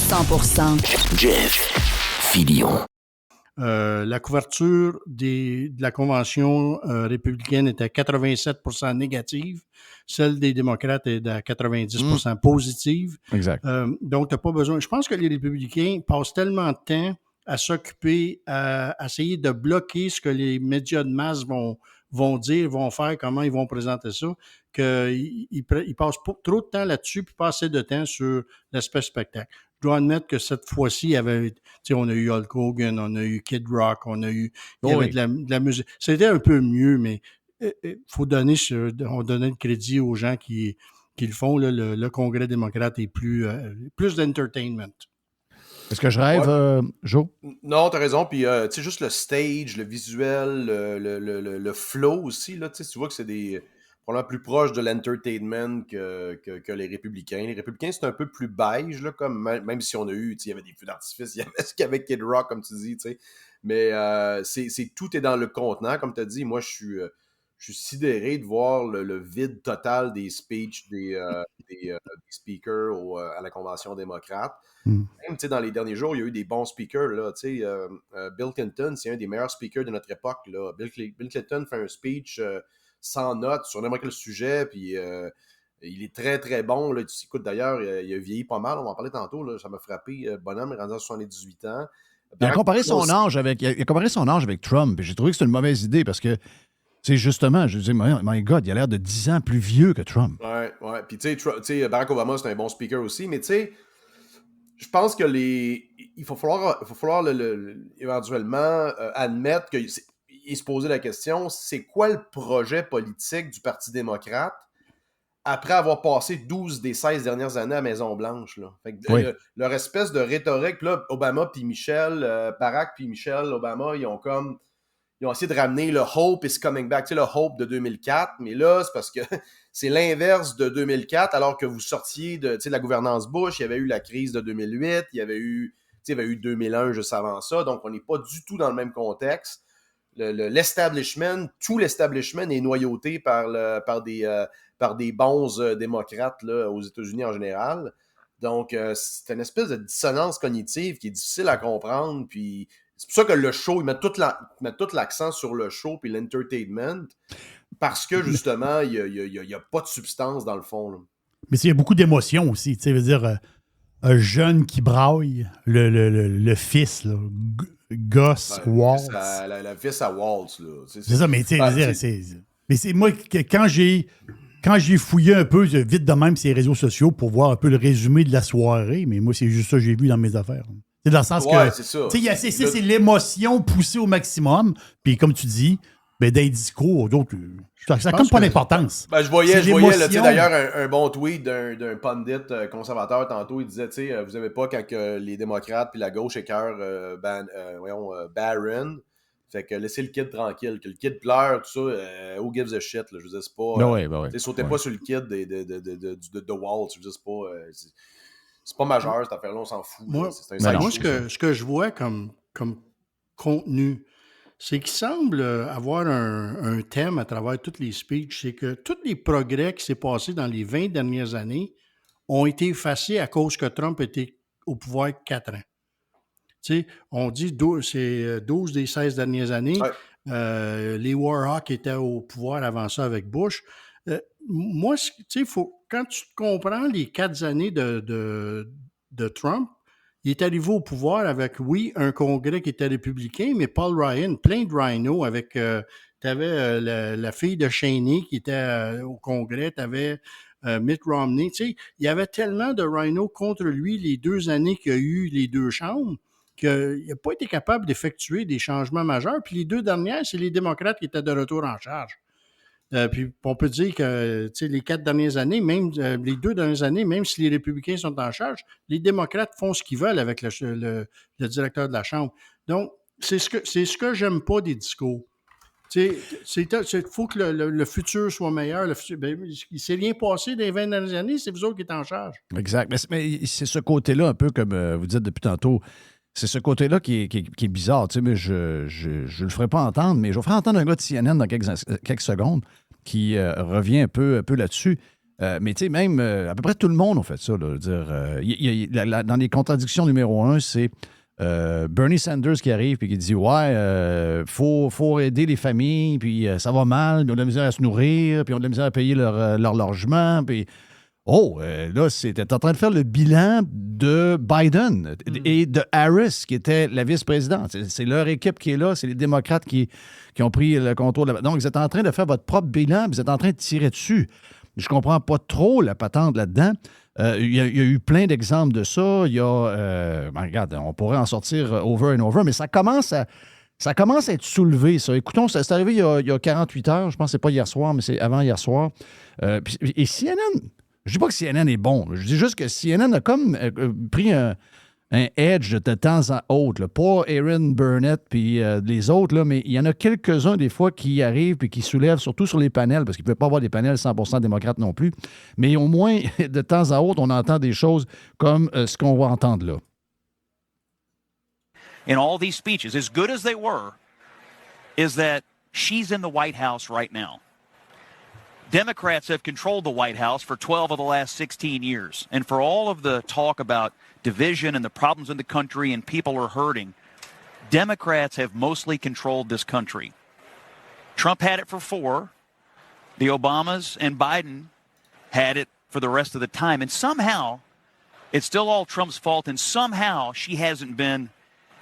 100%. Jeff Fillion. La couverture de la convention républicaine était à 87% négative. Celle des démocrates est à 90% positive. Exact. Donc, tu n'as pas besoin. Je pense que les républicains passent tellement de temps à s'occuper, à essayer de bloquer ce que les médias de masse vont dire, vont faire, comment ils vont présenter ça, qu'ils passent trop de temps là-dessus puis pas assez de temps sur l'aspect spectacle. Je dois admettre que cette fois-ci, on a eu Hulk Hogan, on a eu Kid Rock, il y avait de la musique. C'était un peu mieux, mais on donner le crédit aux gens qui le font. Là, le Congrès démocrate est plus d'entertainment. Est-ce que je rêve, Joe? Non, t'as raison. Puis, tu sais, juste le stage, le visuel, le flow aussi, là, tu vois que c'est probablement plus proche de l'entertainment que les républicains. Les républicains, c'est un peu plus beige, là, comme même si on a eu, il y avait des feux d'artifice, il y avait ce qu'avec Kid Rock, comme tu dis, tu sais. Mais tout est dans le contenant, comme tu as dit. Moi, je suis sidéré de voir le vide total des speeches des speakers à la Convention démocrate. Même, dans les derniers jours, il y a eu des bons speakers. Là, Bill Clinton, c'est un des meilleurs speakers de notre époque. Là. Bill Clinton fait un speech sans notes sur n'importe quel sujet, puis il est très, très bon. Là. Écoute, d'ailleurs, il a vieilli pas mal, on va en parler tantôt. Là. Ça m'a frappé. Bonhomme est rendu à 78 ans. Il a comparé son âge avec Trump, et j'ai trouvé que c'était une mauvaise idée, parce que justement, je disais, my God, il a l'air de 10 ans plus vieux que Trump. Ouais. Puis, tu sais, Barack Obama, c'est un bon speaker aussi, mais tu sais, je pense que il va falloir éventuellement admettre qu'il se poser la question, c'est quoi le projet politique du Parti démocrate après avoir passé 12 des 16 dernières années à Maison-Blanche? Là. Fait que, leur espèce de rhétorique, là, Obama puis Barack puis Michelle Obama, ils ont essayé de ramener le hope is coming back, tu sais, le hope de 2004, mais là, c'est parce que c'est l'inverse de 2004, alors que vous sortiez de la gouvernance Bush, il y avait eu la crise de 2008, il y avait eu 2001 juste avant ça, donc on n'est pas du tout dans le même contexte. L'establishment, tout l'establishment est noyauté par des bons démocrates là, aux États-Unis en général. Donc, c'est une espèce de dissonance cognitive qui est difficile à comprendre, puis c'est pour ça que le show, ils mettent tout l'accent sur le show puis l'entertainment, parce que justement, il n'y a pas de substance dans le fond. Là. Mais il y a beaucoup d'émotions aussi. Tu sais, veut dire, un jeune qui braille, le fils, là, Gus Waltz. Le fils à Waltz. Là. C'est ça, mais tu sais, mais c'est moi, quand j'ai fouillé un peu vite de même sur les réseaux sociaux pour voir un peu le résumé de la soirée, mais moi, c'est juste ça que j'ai vu dans mes affaires. C'est dans le sens que c'est l'émotion poussée au maximum. Puis comme tu dis, ben, dans les discours, d'autres, ça n'a comme pas d'importance. Ben, je voyais là, d'ailleurs un bon tweet d'un pundit conservateur tantôt. Il disait, vous n'aimez pas quand les démocrates puis la gauche écœurent Barron. Fait que laissez le kid tranquille. Que le kid pleure, tout ça, who gives a shit? Là, je veux dire, c'est pas... Sautez pas sur le kid de Waltz. Je veux dire, c'est pas... C'est pas majeur, cette affaire-là, on s'en fout. Moi, ce que je vois comme contenu, c'est qu'il semble avoir un thème à travers toutes les speeches, c'est que tous les progrès qui s'est passé dans les 20 dernières années ont été effacés à cause que Trump était au pouvoir 4 ans. Tu sais, on dit c'est 12 des 16 dernières années. Ouais. Les Warhawks étaient au pouvoir avant ça avec Bush. Moi, tu sais, quand tu comprends les 4 années de Trump, il est arrivé au pouvoir avec, oui, un congrès qui était républicain, mais Paul Ryan, plein de rhinos avec... tu avais la fille de Cheney qui était au congrès, tu avais Mitt Romney. Tu sais, il y avait tellement de rhinos contre lui les 2 années qu'il y a eu les 2 chambres qu'il n'a pas été capable d'effectuer des changements majeurs. Puis les 2 dernières, c'est les démocrates qui étaient de retour en charge. Puis on peut dire que les 4 dernières années, même les 2 dernières années, même si les républicains sont en charge, les démocrates font ce qu'ils veulent avec le directeur de la Chambre. Donc, c'est ce que j'aime pas des discours. Il faut que le futur soit meilleur. Il ne s'est rien passé dans les 20 dernières années, c'est vous autres qui êtes en charge. Exact. Mais c'est ce côté-là, un peu comme vous dites depuis tantôt, c'est ce côté-là qui est bizarre. Mais je ne le ferai pas entendre, mais je vais faire entendre un gars de CNN dans quelques secondes qui revient un peu là-dessus. Mais tu sais, même à peu près tout le monde a fait ça. Là, dans les contradictions numéro 1, c'est Bernie Sanders qui arrive et qui dit faut aider les familles, puis ça va mal, puis ils ont de la misère à se nourrir, puis ils ont de la misère à payer leur logement, puis là, c'était en train de faire le bilan de Biden et de Harris, qui était la vice-présidente. C'est leur équipe qui est là, c'est les démocrates qui ont pris le contrôle. Donc, vous êtes en train de faire votre propre bilan, vous êtes en train de tirer dessus. Je comprends pas trop la patente là-dedans. Il y a eu plein d'exemples de ça. Il y a, regarde, on pourrait en sortir over and over, mais ça commence à être soulevé, ça. Écoutons, c'est arrivé il y a 48 heures. Je pense que c'est pas hier soir, mais c'est avant hier soir. Et CNN... Je dis pas que CNN est bon. Je dis juste que CNN a comme pris un edge de temps à autre. Là. Pas Aaron Burnett puis les autres, là, mais il y en a quelques-uns des fois qui arrivent et qui soulèvent, surtout sur les panels, parce qu'il ne peut pas avoir des panels 100% démocrates non plus. Mais au moins, de temps à autre, on entend des choses comme ce qu'on va entendre là. In all these speeches, as good as they were, is that she's in the White House right now. Democrats have controlled the White House for 12 of the last 16 years. And for all of the talk about division and the problems in the country and people are hurting, Democrats have mostly controlled this country. Trump had it for 4. The Obamas and Biden had it for the rest of the time. And somehow, it's still all Trump's fault, and somehow she hasn't been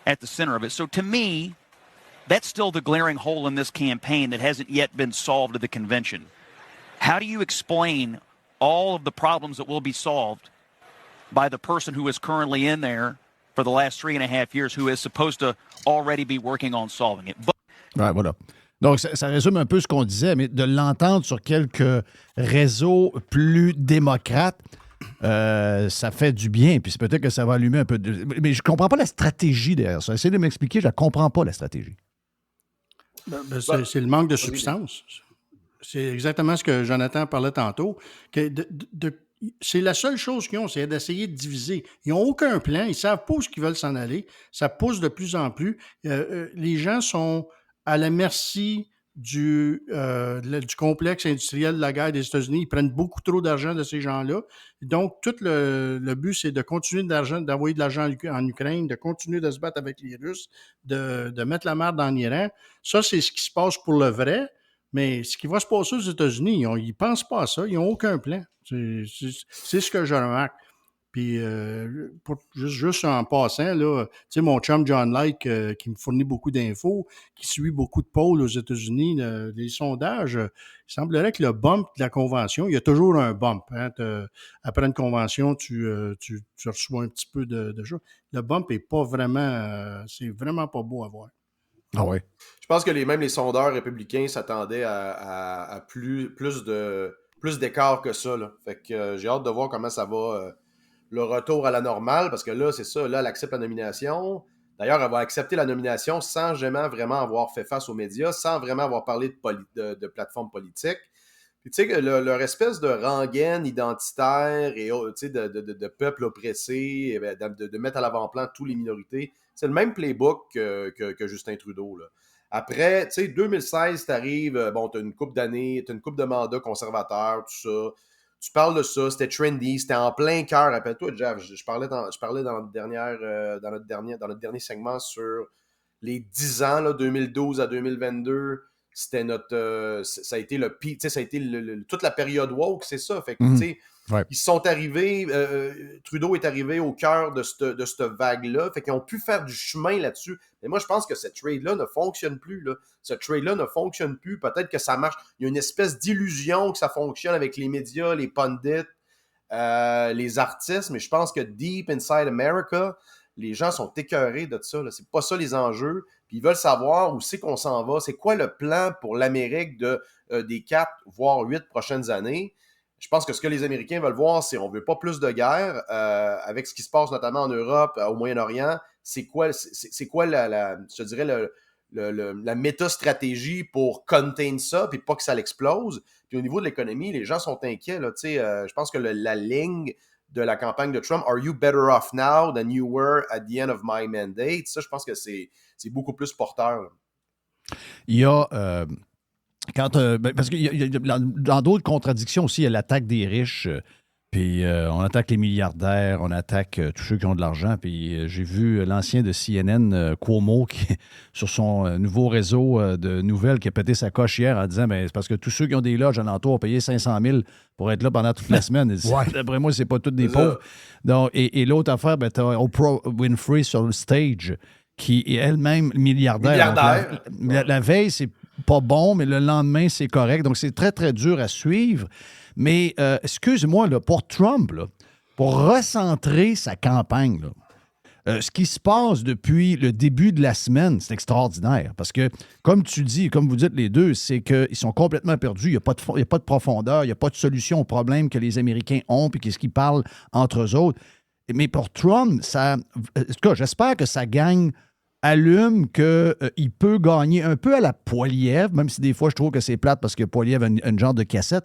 at the center of it. So to me, that's still the glaring hole in this campaign that hasn't yet been solved at the convention. How do you explain all of the problems that will be solved by the person who is currently in there for the last 3.5 years who is supposed to already be working on solving it? Ouais, voilà. Donc, ça résume un peu ce qu'on disait, mais de l'entendre sur quelques réseaux plus démocrates, ça fait du bien. Puis c'est peut-être que ça va allumer un peu de... Mais je comprends pas la stratégie derrière ça. Essayez de m'expliquer, je la comprends pas, la stratégie. C'est le manque de substance. C'est exactement ce que Jonathan parlait tantôt. C'est la seule chose qu'ils ont, c'est d'essayer de diviser. Ils n'ont aucun plan, ils ne savent pas où ils veulent s'en aller. Ça pousse de plus en plus. Les gens sont à la merci du complexe industriel de la guerre des États-Unis. Ils prennent beaucoup trop d'argent de ces gens-là. Donc, tout le but, c'est de continuer d'envoyer de l'argent en Ukraine, de continuer de se battre avec les Russes, de mettre la merde en Iran. Ça, c'est ce qui se passe pour le vrai. Mais ce qui va se passer aux États-Unis, ils ne pensent pas à ça. Ils n'ont aucun plan. C'est ce que je remarque. Puis, juste en passant, là, tu sais, mon chum John Light, qui me fournit beaucoup d'infos, qui suit beaucoup de polls aux États-Unis, les sondages, il semblerait que le bump de la convention, il y a toujours un bump. Hein, après une convention, tu reçois un petit peu de choses. Le bump n'est pas vraiment... c'est vraiment pas beau à voir. Ah ouais. Je pense que même les sondeurs républicains s'attendaient à plus d'écart que ça. Là. Fait que j'ai hâte de voir comment ça va, le retour à la normale, parce que là, c'est ça, là, elle accepte la nomination. D'ailleurs, elle va accepter la nomination sans jamais vraiment avoir fait face aux médias, sans vraiment avoir parlé de plateforme politique. Puis tu sais, leur espèce de rengaine identitaire et de peuple oppressé, de mettre à l'avant-plan toutes les minorités, c'est le même playbook que Justin Trudeau. Là. Après, tu sais, 2016, t'arrives, bon, t'as une couple d'années, t'as une couple de mandats conservateurs, tout ça. Tu parles de ça, c'était trendy, c'était en plein cœur. Rappelle-toi, Jeff, je parlais dans notre dernier segment sur les 10 ans, là, 2012 à 2022. C'était ça a été le pic, ça a été toute la période woke, c'est ça. Fait que, tu sais, ils sont arrivés, Trudeau est arrivé au cœur de cette vague-là. Fait qu'ils ont pu faire du chemin là-dessus. Mais moi, je pense que cette trade-là ne fonctionne plus. Là. Ce trade-là ne fonctionne plus. Peut-être que ça marche. Il y a une espèce d'illusion que ça fonctionne avec les médias, les pundits, les artistes. Mais je pense que deep inside America, les gens sont écœurés de ça. Là. C'est pas ça les enjeux. Puis ils veulent savoir où c'est qu'on s'en va. C'est quoi le plan pour l'Amérique des 4, voire 8 prochaines années. Je pense que ce que les Américains veulent voir, c'est on ne veut pas plus de guerre. Avec ce qui se passe notamment en Europe, au Moyen-Orient, c'est quoi je dirais, la méta-stratégie pour contain ça, puis pas que ça l'explose. Puis au niveau de l'économie, les gens sont inquiets. Là, je pense que la ligne de la campagne de Trump, « Are you better off now than you were at the end of my mandate? » Ça, je pense que c'est beaucoup plus porteur. Là. Il y a... Parce que dans d'autres contradictions aussi, il y a l'attaque des riches. Puis on attaque les milliardaires, on attaque tous ceux qui ont de l'argent. Puis j'ai vu l'ancien de CNN, Cuomo, qui, sur son nouveau réseau de nouvelles, qui a pété sa coche hier en disant c'est parce que tous ceux qui ont des loges alentours ont payé 500 000 pour être là pendant toute la semaine. D'après moi, c'est pas tous des pauvres. Donc, et l'autre affaire, tu as Oprah Winfrey sur le stage, qui est elle-même milliardaire. Donc, la veille, c'est pas bon, mais le lendemain, c'est correct. Donc, c'est très, très dur à suivre. Mais, excuse-moi, là, pour Trump, là, pour recentrer sa campagne, là, ce qui se passe depuis le début de la semaine, c'est extraordinaire. Parce que, comme tu dis, comme vous dites les deux, c'est qu'ils sont complètement perdus. Il n'y a pas de profondeur, il n'y a pas de solution aux problèmes que les Américains ont et qu'est-ce qu'ils parlent entre eux autres. Mais pour Trump, en tout cas, j'espère que sa gang allume qu'il peut gagner un peu à la Poilievre, même si des fois, je trouve que c'est plate parce que Poilievre a une genre de cassette.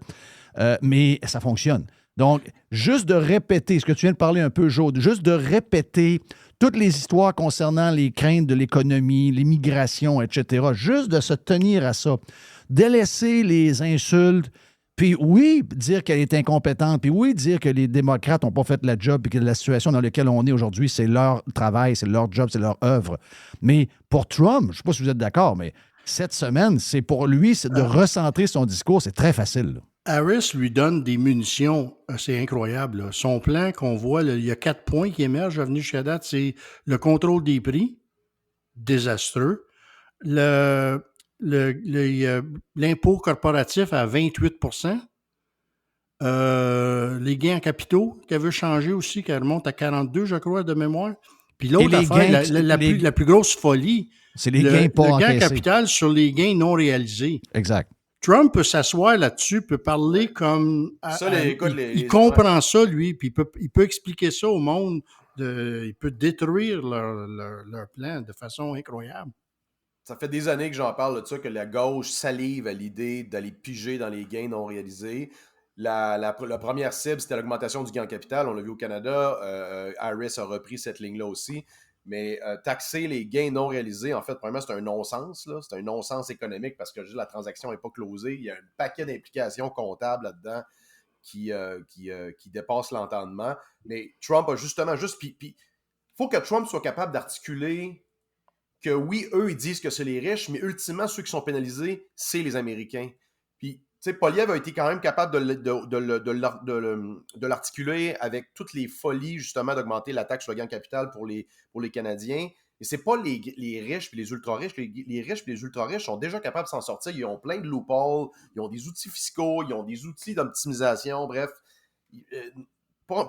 Mais ça fonctionne. Donc, juste de répéter, ce que tu viens de parler un peu, Jaude, juste de répéter toutes les histoires concernant les craintes de l'économie, l'immigration, etc., juste de se tenir à ça, délaisser les insultes, puis oui, dire qu'elle est incompétente, puis oui, dire que les démocrates n'ont pas fait la job et que la situation dans laquelle on est aujourd'hui, c'est leur travail, c'est leur job, c'est leur œuvre. Mais pour Trump, je ne sais pas si vous êtes d'accord, mais cette semaine, c'est pour lui c'est de recentrer son discours. C'est très facile, là. Harris lui donne des munitions, c'est incroyable. Là. Son plan qu'on voit, là, il y a 4 points qui émergent à venir jusqu'à date, c'est le contrôle des prix, désastreux, l'impôt corporatif à 28 les gains en capitaux qu'elle veut changer aussi, qu'elle remonte à 42, je crois, de mémoire. Puis l'autre affaire, la plus grosse folie, c'est les gains pas le gain encaissés. capital sur les gains non réalisés. Exact. Trump peut s'asseoir là-dessus, peut parler comme... il comprend ça, lui, puis il peut expliquer ça au monde. Il peut détruire leur plan de façon incroyable. Ça fait des années que j'en parle de ça, que la gauche salive à l'idée d'aller piger dans les gains non réalisés. La première cible, c'était l'augmentation du gain en capital. On l'a vu au Canada. Harris a repris cette ligne-là aussi. Mais taxer les gains non réalisés, en fait, premièrement, c'est un non-sens. Là. C'est un non-sens économique parce que juste la transaction n'est pas closée. Il y a un paquet d'implications comptables là-dedans qui dépassent l'entendement. Mais Trump a justement Puis il faut que Trump soit capable d'articuler que oui, eux, ils disent que c'est les riches, mais ultimement, ceux qui sont pénalisés, c'est les Américains. Puis, tu sais, Poilievre a été quand même capable de l'articuler avec toutes les folies, justement, d'augmenter la taxe sur le gain de capital pour les Canadiens. Et c'est pas les riches et les ultra-riches. Les riches et les ultra-riches sont déjà capables de s'en sortir. Ils ont plein de loopholes, ils ont des outils fiscaux, ils ont des outils d'optimisation, bref.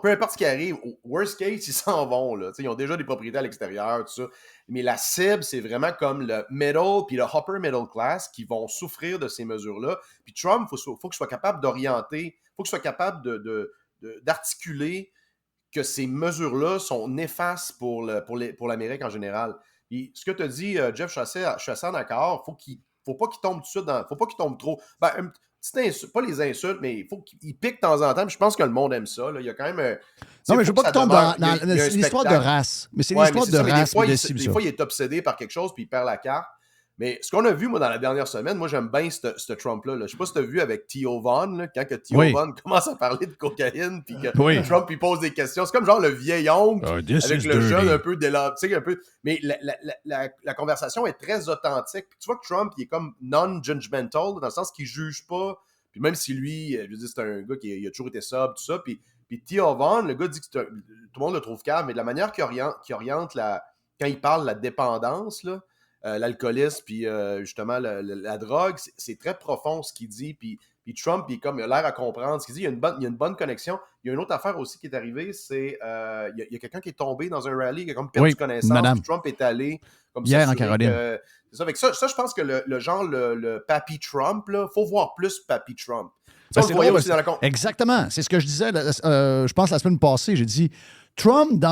Peu importe ce qui arrive, au worst case, ils s'en vont. Là. Ils ont déjà des propriétés à l'extérieur, tout ça. Mais la cible, c'est vraiment comme le middle puis le upper middle class qui vont souffrir de ces mesures-là. Puis Trump, il faut qu'il soit capable d'orienter, il faut qu'il soit capable d'articuler que ces mesures-là sont néfastes pour l'Amérique en général. Puis ce que tu as dit, Jeff, je suis assez d'accord. Faut pas qu'il tombe tout de suite faut pas qu'il tombe trop. Pas les insultes, mais il faut qu'il pique de temps en temps. Puis je pense que le monde aime ça. Là. Il y a quand même non, mais je veux pas qu'il tombe dans l'histoire de race. Mais c'est l'histoire de race. Des fois, il est obsédé par quelque chose puis il perd la carte. Mais ce qu'on a vu, moi, dans la dernière semaine, moi, j'aime bien ce Trump-là. Là. Je sais pas si tu as vu avec Theo Von, là, quand Theo Von commence à parler de cocaïne puis que Trump il pose des questions. C'est comme genre le vieil oncle avec le jeune un peu délancé. Mais la conversation est très authentique. Puis tu vois que Trump, il est comme non-judgmental, dans le sens qu'il juge pas. Puis même si lui, je veux dire, c'est un gars qui a toujours été sobre, tout ça. Puis Theo Von, le gars dit que tout le monde le trouve calme, mais de la manière qu'il oriente quand il parle de la dépendance, là, l'alcoolisme, puis justement la drogue, c'est très profond ce qu'il dit, puis Trump, il a l'air à comprendre ce qu'il dit, il y a une bonne connexion. Il y a une autre affaire aussi qui est arrivée, c'est il y a quelqu'un qui est tombé dans un rallye, qui a comme perdu connaissance, puis Trump est allé comme hier en Caroline. C'est ça, avec ça, je pense que le Papi Trump, il faut voir plus Papi Trump. Ça, exactement, c'est ce que je disais, je pense la semaine passée, j'ai dit, Trump,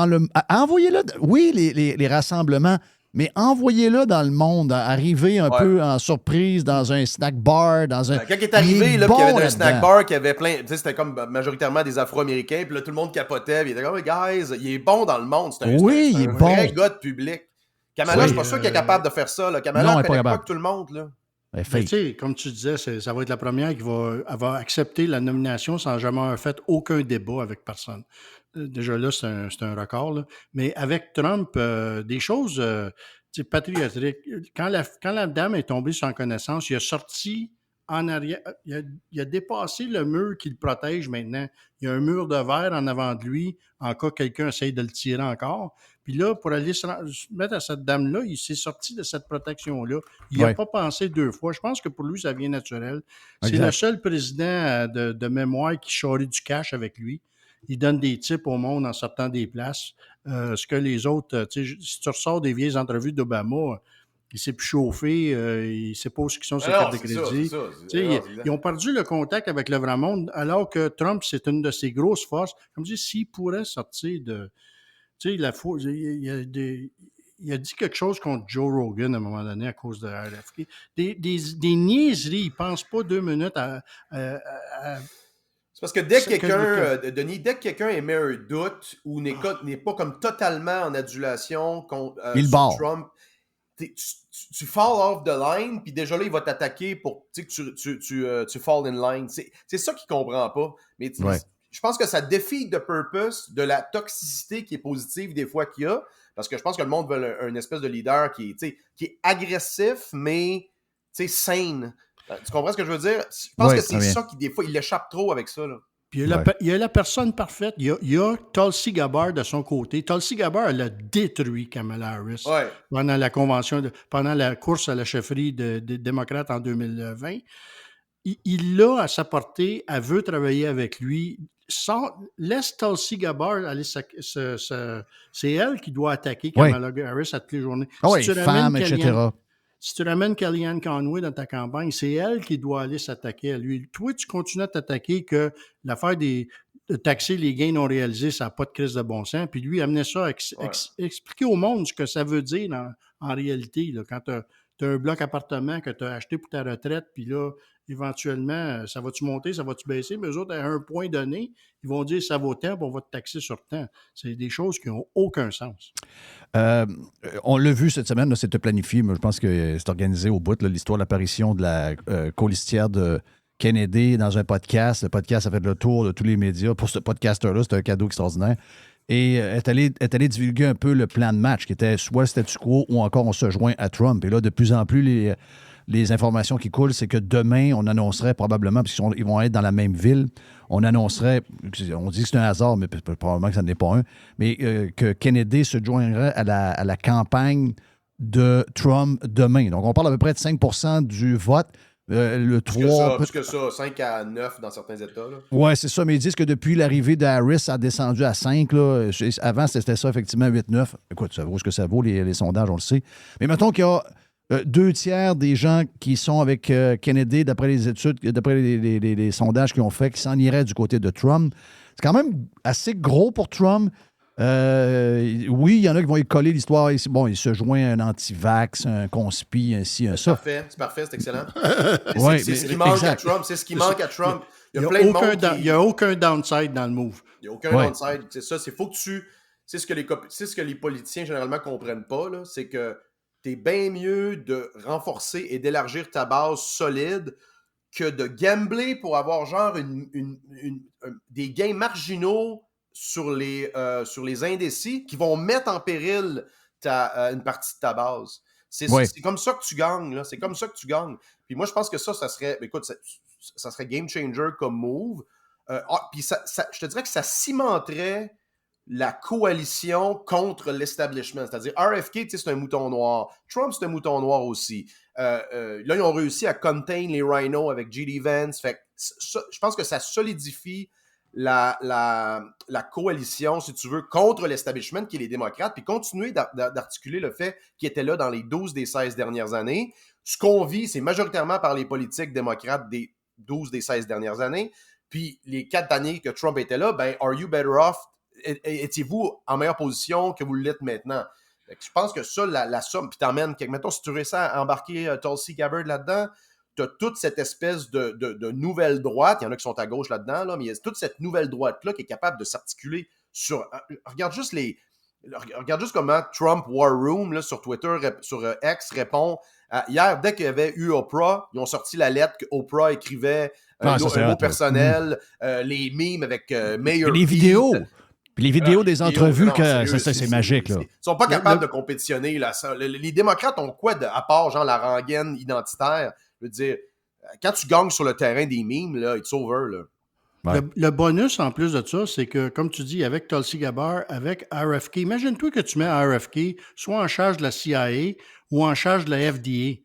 envoyez-le, oui, les rassemblements, mais envoyez-le dans le monde, arriver un peu en surprise dans un snack bar, Quand il est arrivé, là, il y avait un snack bar qui avait plein... Tu sais, c'était comme majoritairement des Afro-Américains, puis là, tout le monde capotait, puis il était comme, guys, il est bon dans le monde. C'est un vrai gars de public. Kamala, je suis pas sûr qu'il est capable de faire ça. Là. Kamala, elle connaît pas que tout le monde, là. Elle est Mais fake. tu sais, comme tu disais, ça va être la première elle va accepter la nomination sans jamais avoir fait aucun débat avec personne. Déjà là, c'est un record, là. Mais avec Trump, des choses tu sais, patriotiques. Quand la dame est tombée sans connaissance, il a sorti en arrière, il a dépassé le mur qui le protège maintenant. Il y a un mur de verre en avant de lui, en cas que quelqu'un essaye de le tirer encore. Puis là, pour aller se mettre à cette dame-là, il s'est sorti de cette protection-là. Il n'a Ouais. pas pensé deux fois. Je pense que pour lui, ça vient naturel. C'est Exact. le seul président de mémoire qui charrie du cash avec lui. Il donne des tips au monde en sortant des places. Ce que les autres, tu sais, si tu ressors des vieilles entrevues d'Obama, il s'est plus chauffé, il ne sait pas où sont ses cartes de c'est ça, c'est crédit. ça. Tu sais, Non, c'est évident. ils ont perdu le contact avec le vrai monde, alors que Trump, c'est une de ses grosses forces. Comme je dis, s'il pourrait sortir de. Tu sais, il a dit quelque chose contre Joe Rogan à un moment donné à cause de RFK. Des niaiseries. Il ne pense pas 2 minutes à C'est parce que dès que ce que quelqu'un, le- Denis, dès que quelqu'un émet un doute ou n'est pas comme totalement en adulation Il sur barre. Trump, tu fall off the line, puis déjà là, il va t'attaquer pour que tu fall in line. C'est ça qu'il comprend pas. Mais Ouais. je pense que ça défie the purpose de la toxicité qui est positive des fois qu'il y a, parce que je pense que le monde veut un espèce de leader qui est agressif, mais sane. Tu comprends ce que je veux dire? Je pense Ouais, que c'est très bien. ça qui, des fois, il l'échappe trop avec ça. Là. Puis il y a la personne parfaite. Il y a Tulsi Gabbard de son côté. Tulsi Gabbard, elle a détruit Kamala Harris Ouais. pendant la course à la chefferie des démocrates en 2020. Il l'a à sa portée. Elle veut travailler avec lui. Laisse Tulsi Gabbard aller. C'est elle qui doit attaquer Ouais. Kamala Harris à toutes les journées. Ah oui, tu ramènes femme, etc. Si tu ramènes Kellyanne Conway dans ta campagne, c'est elle qui doit aller s'attaquer à lui. Toi, tu continues à t'attaquer que l'affaire de taxer les gains non réalisés, ça n'a pas de crise de bon sens. Puis lui, amener ça, expliquer au monde ce que ça veut dire en réalité. Là, quand tu as un bloc appartement que tu as acheté pour ta retraite, puis là, éventuellement, ça va-tu monter, ça va-tu baisser? Mais eux autres, à un point donné, ils vont dire ça vaut tant, puis on va te taxer sur tant. C'est des choses qui n'ont aucun sens. On l'a vu cette semaine, là, c'était planifié, mais je pense que c'est organisé au bout, là, l'histoire de l'apparition de la colistière de Kennedy dans un podcast. Le podcast a fait le tour de tous les médias. Pour ce podcaster-là, c'était un cadeau extraordinaire. Et est allé divulguer un peu le plan de match, qui était soit le statu quo ou encore on se joint à Trump. Et là, de plus en plus, les informations qui coulent, c'est que demain, on annoncerait probablement, parce qu'ils vont être dans la même ville, on annoncerait, on dit que c'est un hasard, mais probablement que ça n'est pas un, mais que Kennedy se joindrait à la campagne de Trump demain. Donc, on parle à peu près de 5 % du vote. Le 3... Plus que ça, 5 à 9 dans certains États. Oui, c'est ça, mais ils disent que depuis l'arrivée d'Harris, ça a descendu à 5. Là. Avant, c'était ça, effectivement, 8-9. Écoute, ça vaut ce que ça vaut, les sondages, on le sait. Mais mettons qu'il y a 2 tiers des gens qui sont avec Kennedy, d'après les études, d'après les sondages qu'ils ont fait, qui s'en iraient du côté de Trump. C'est quand même assez gros pour Trump. Oui, il y en a qui vont y coller l'histoire. Bon, il se joint un anti-vax, un conspi, un ci, un ça. C'est parfait, c'est excellent. Ouais, c'est ce mais- qui manque exact. à Trump. C'est ce qui manque à Trump. Il n'y plein de monde il y a aucun downside dans le move. Il n'y a aucun downside. C'est ça. C'est faut que tu. C'est ce que les politiciens généralement ne comprennent pas. Là, c'est que tu es bien mieux de renforcer et d'élargir ta base solide que de gambler pour avoir genre des gains marginaux sur les indécis qui vont mettre en péril une partie de ta base. C'est comme ça que tu gagnes. Là. C'est comme ça que tu gagnes. Puis moi, je pense que ça serait... Écoute, ça serait game changer comme move. Puis je te dirais que ça cimenterait la coalition contre l'establishment. C'est-à-dire, RFK, c'est un mouton noir. Trump, c'est un mouton noir aussi. Là, ils ont réussi à contain les rhinos avec J.D. Vance. Fait que je pense que ça solidifie la coalition, si tu veux, contre l'establishment qui est les démocrates, puis continuer d'articuler le fait qu'ils étaient là dans les 12 des 16 dernières années. Ce qu'on vit, c'est majoritairement par les politiques démocrates des 12 des 16 dernières années. Puis les 4 années que Trump était là, ben, are you better off? Étiez-vous en meilleure position que vous l'êtes maintenant? Je pense que ça, la somme, puis t'emmènes, mettons, si tu réussis à embarquer Tulsi Gabbard là-dedans, tu as toute cette espèce de nouvelle droite, il y en a qui sont à gauche là-dedans, là, mais il y a toute cette nouvelle droite-là qui est capable de s'articuler sur... Regarde juste Regarde juste comment Trump War Room là, sur Twitter, sur X répond. Hier, dès qu'il y avait eu Oprah, ils ont sorti la lettre qu'Oprah écrivait, un mot personnel, les memes avec Mayor Les Pete. vidéos. Puis les vidéos des entrevues, non, sérieux, c'est magique. Là. Ils sont pas capables de compétitionner. Là. Les démocrates ont quoi à part genre la rengaine identitaire? Je veux dire, quand tu gagnes sur le terrain des memes, là, it's over. Là. Ouais. Le bonus, en plus de ça, c'est que, comme tu dis, avec Tulsi Gabbard, avec RFK, imagine-toi que tu mets RFK soit en charge de la CIA ou en charge de la FDA.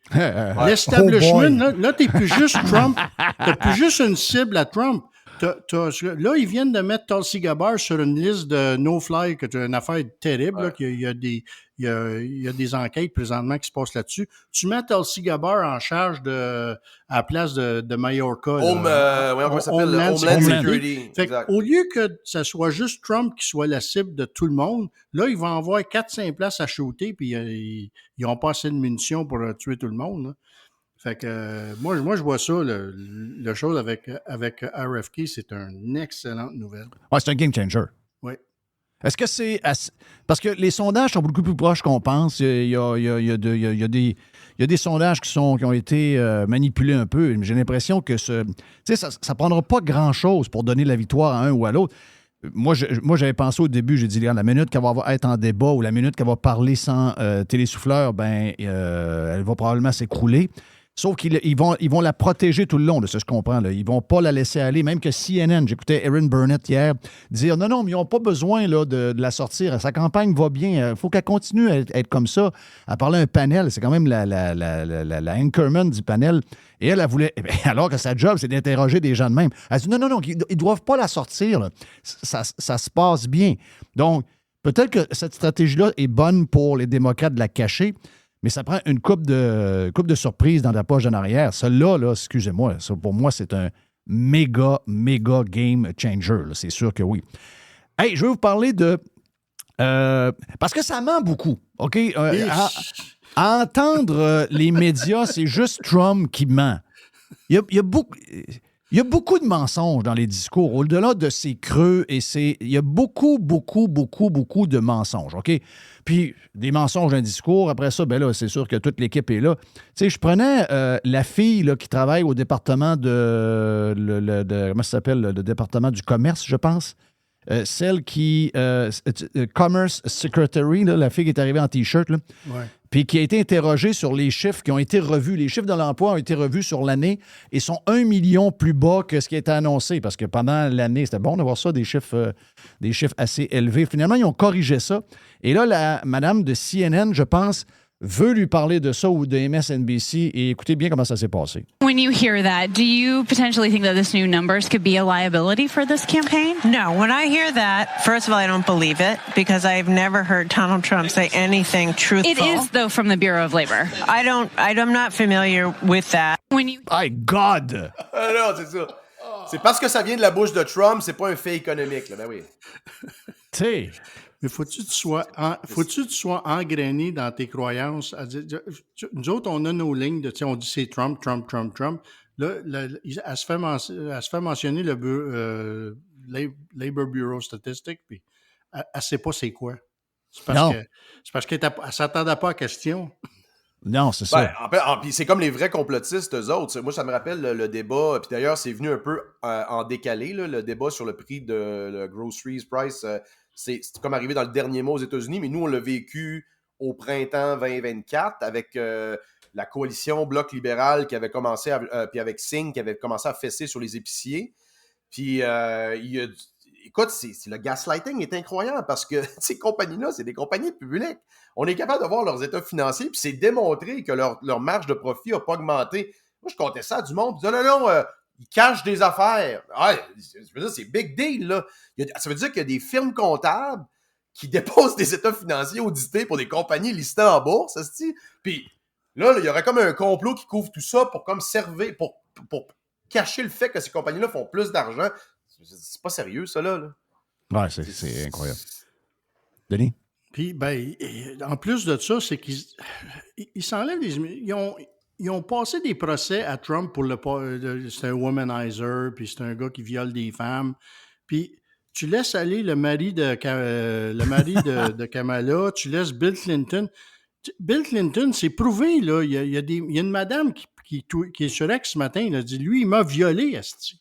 L'establishment, là t'es plus juste Trump. T'as plus juste une cible à Trump. Là, ils viennent de mettre Tulsi Gabbard sur une liste de no-fly, que c'est une affaire terrible, là, qu'il y a des enquêtes présentement qui se passent là-dessus. Tu mets Tulsi Gabbard en charge à la place de Mayorkas. Homeland Security. Au lieu que ce soit juste Trump qui soit la cible de tout le monde, là, ils vont avoir 4-5 places à shooter, puis ils n'ont pas assez de munitions pour tuer tout le monde, là. Fait que moi, je vois ça, le chose avec RFK, c'est une excellente nouvelle. Ouais, c'est un game changer. Oui. Est-ce que c'est... Parce que les sondages sont beaucoup plus proches qu'on pense. Il y a des sondages qui ont été manipulés un peu. J'ai l'impression que ça ne prendra pas grand-chose pour donner la victoire à un ou à l'autre. Moi, j'avais pensé au début, j'ai dit, la minute qu'elle va être en débat ou la minute qu'elle va parler sans télésouffleur, elle va probablement s'écrouler. Sauf qu'ils vont la protéger tout le long, de ce que je comprends. Là. Ils vont pas la laisser aller. Même que CNN, j'écoutais Erin Burnett hier dire non, mais ils n'ont pas besoin là, de la sortir. Sa campagne va bien. Il faut qu'elle continue à être comme ça. Elle parlait à un panel. C'est quand même la anchorman du panel. Et elle voulait, alors que sa job, c'est d'interroger des gens de même. Elle dit non, ils ne doivent pas la sortir. Là. Ça se passe bien. Donc, peut-être que cette stratégie-là est bonne pour les démocrates de la cacher. Mais ça prend une coupe de surprise dans la poche en arrière. Celle-là, excusez-moi, ça, pour moi, c'est un méga game changer. Là, c'est sûr que oui. Hey, je vais vous parler de... parce que ça ment beaucoup, OK? À entendre les médias, c'est juste Trump qui ment. Il y a beaucoup de mensonges dans les discours. Au-delà de ces creux, il y a beaucoup de mensonges, OK? Puis, des mensonges dans un discours. Après ça, c'est sûr que toute l'équipe est là. Tu sais, je prenais la fille là, qui travaille au département comment ça s'appelle? Le département du commerce, je pense. Celle qui... Commerce Secretary, là, la fille qui est arrivée en T-shirt, là. Ouais. Puis qui a été interrogée sur les chiffres qui ont été revus. Les chiffres de l'emploi ont été revus sur l'année et sont 1 million plus bas que ce qui a été annoncé. Parce que pendant l'année, c'était bon d'avoir ça, des chiffres assez élevés. Finalement, ils ont corrigé ça. Et là, la madame de CNN, je pense, veut lui parler de ça ou de MSNBC. Et écoutez bien comment ça s'est passé. When you hear that, do you potentially think that this new numbers could be a liability for this campaign? No, when I hear that, first of all, I don't believe it because I've never heard Donald Trump say anything truthful. It is, though, from the Bureau of Labor. I'm not familiar with that. When you... My God! Non, c'est ça. C'est parce que ça vient de la bouche de Trump, c'est pas un fait économique, là. Ben oui. Tu sais... Mais faut-tu que tu sois engrainé dans tes croyances? Nous autres, on a nos lignes on dit c'est Trump. Là, elle se fait mentionner le Labor Bureau Statistics, puis elle ne sait pas c'est quoi. C'est parce qu'elle ne s'attendait pas à la question. Non, c'est ça. Puis c'est comme les vrais complotistes, eux autres. Moi, ça me rappelle le débat, puis d'ailleurs, c'est venu un peu en décalé, là, le débat sur le prix de le groceries price. C'est comme arrivé dans le dernier mois aux États-Unis, mais nous, on l'a vécu au printemps 2024 avec la coalition Bloc libéral qui avait commencé, puis avec Singh qui avait commencé à fesser sur les épiciers. Puis, écoute, le gaslighting est incroyable parce que ces compagnies-là, c'est des compagnies publiques. On est capable de voir leurs états financiers, puis c'est démontré que leur marge de profit n'a pas augmenté. Moi, je comptais ça à du monde. Je disais, non, ils cachent des affaires. Ah, je veux dire, c'est big deal, là. Ça veut dire qu'il y a des firmes comptables qui déposent des états financiers audités pour des compagnies listées en bourse, ça se dit. Puis là, il y aurait comme un complot qui couvre tout ça pour comme servir, pour cacher le fait que ces compagnies-là font plus d'argent. C'est pas sérieux, ça, là. Ouais, c'est incroyable. Denis? Puis, en plus de ça, c'est qu'ils s'enlèvent ils ont passé des procès à Trump pour c'est un womanizer, puis c'est un gars qui viole des femmes. Puis tu laisses aller le mari de Kamala, tu laisses Bill Clinton. Bill Clinton, c'est prouvé, là. Il y a une madame qui est sur X ce matin, elle a dit, lui, il m'a violé, asti.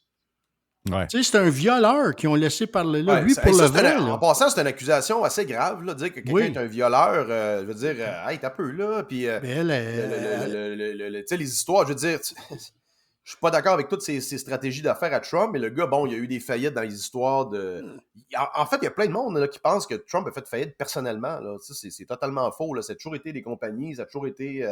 Ouais. Tu sais, c'est un violeur qu'ils ont laissé parler là. Ouais, Lui, pour le vrai. en passant, c'est une accusation assez grave, là, de dire que quelqu'un est un violeur. Je veux dire, hey, t'as peu, là. Puis, tu sais, les histoires, je veux dire, je suis pas d'accord avec toutes ces stratégies d'affaires à Trump, mais le gars, bon, il y a eu des faillites dans les histoires de. En fait, il y a plein de monde là, qui pense que Trump a fait faillite personnellement. Là. C'est totalement faux. Là. Ça a toujours été des compagnies, ça a toujours été. Tu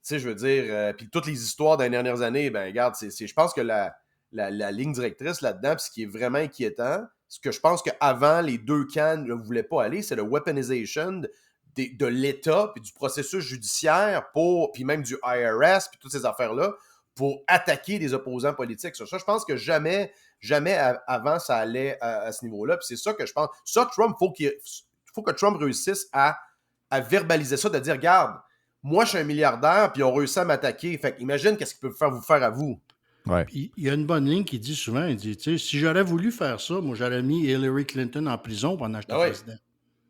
sais, je veux dire, puis toutes les histoires des dernières années, ben, regarde, je pense que la ligne directrice là-dedans, puis ce qui est vraiment inquiétant, ce que je pense qu'avant, les deux camps ne voulaient pas aller, c'est le weaponization de l'État, puis du processus judiciaire, puis même du IRS, puis toutes ces affaires-là, pour attaquer des opposants politiques. Ça, je pense que jamais avant, ça allait à ce niveau-là, puis c'est ça que je pense. Ça, Trump, faut que Trump réussisse à verbaliser ça, de dire, regarde, moi, je suis un milliardaire, puis on réussit à m'attaquer. Fait imagine qu'est-ce qu'ils peuvent vous faire à vous. Ouais. Il y a une bonne ligne qui dit souvent, il dit, tu sais, si j'aurais voulu faire ça, moi, j'aurais mis Hillary Clinton en prison pendant que j'étais président.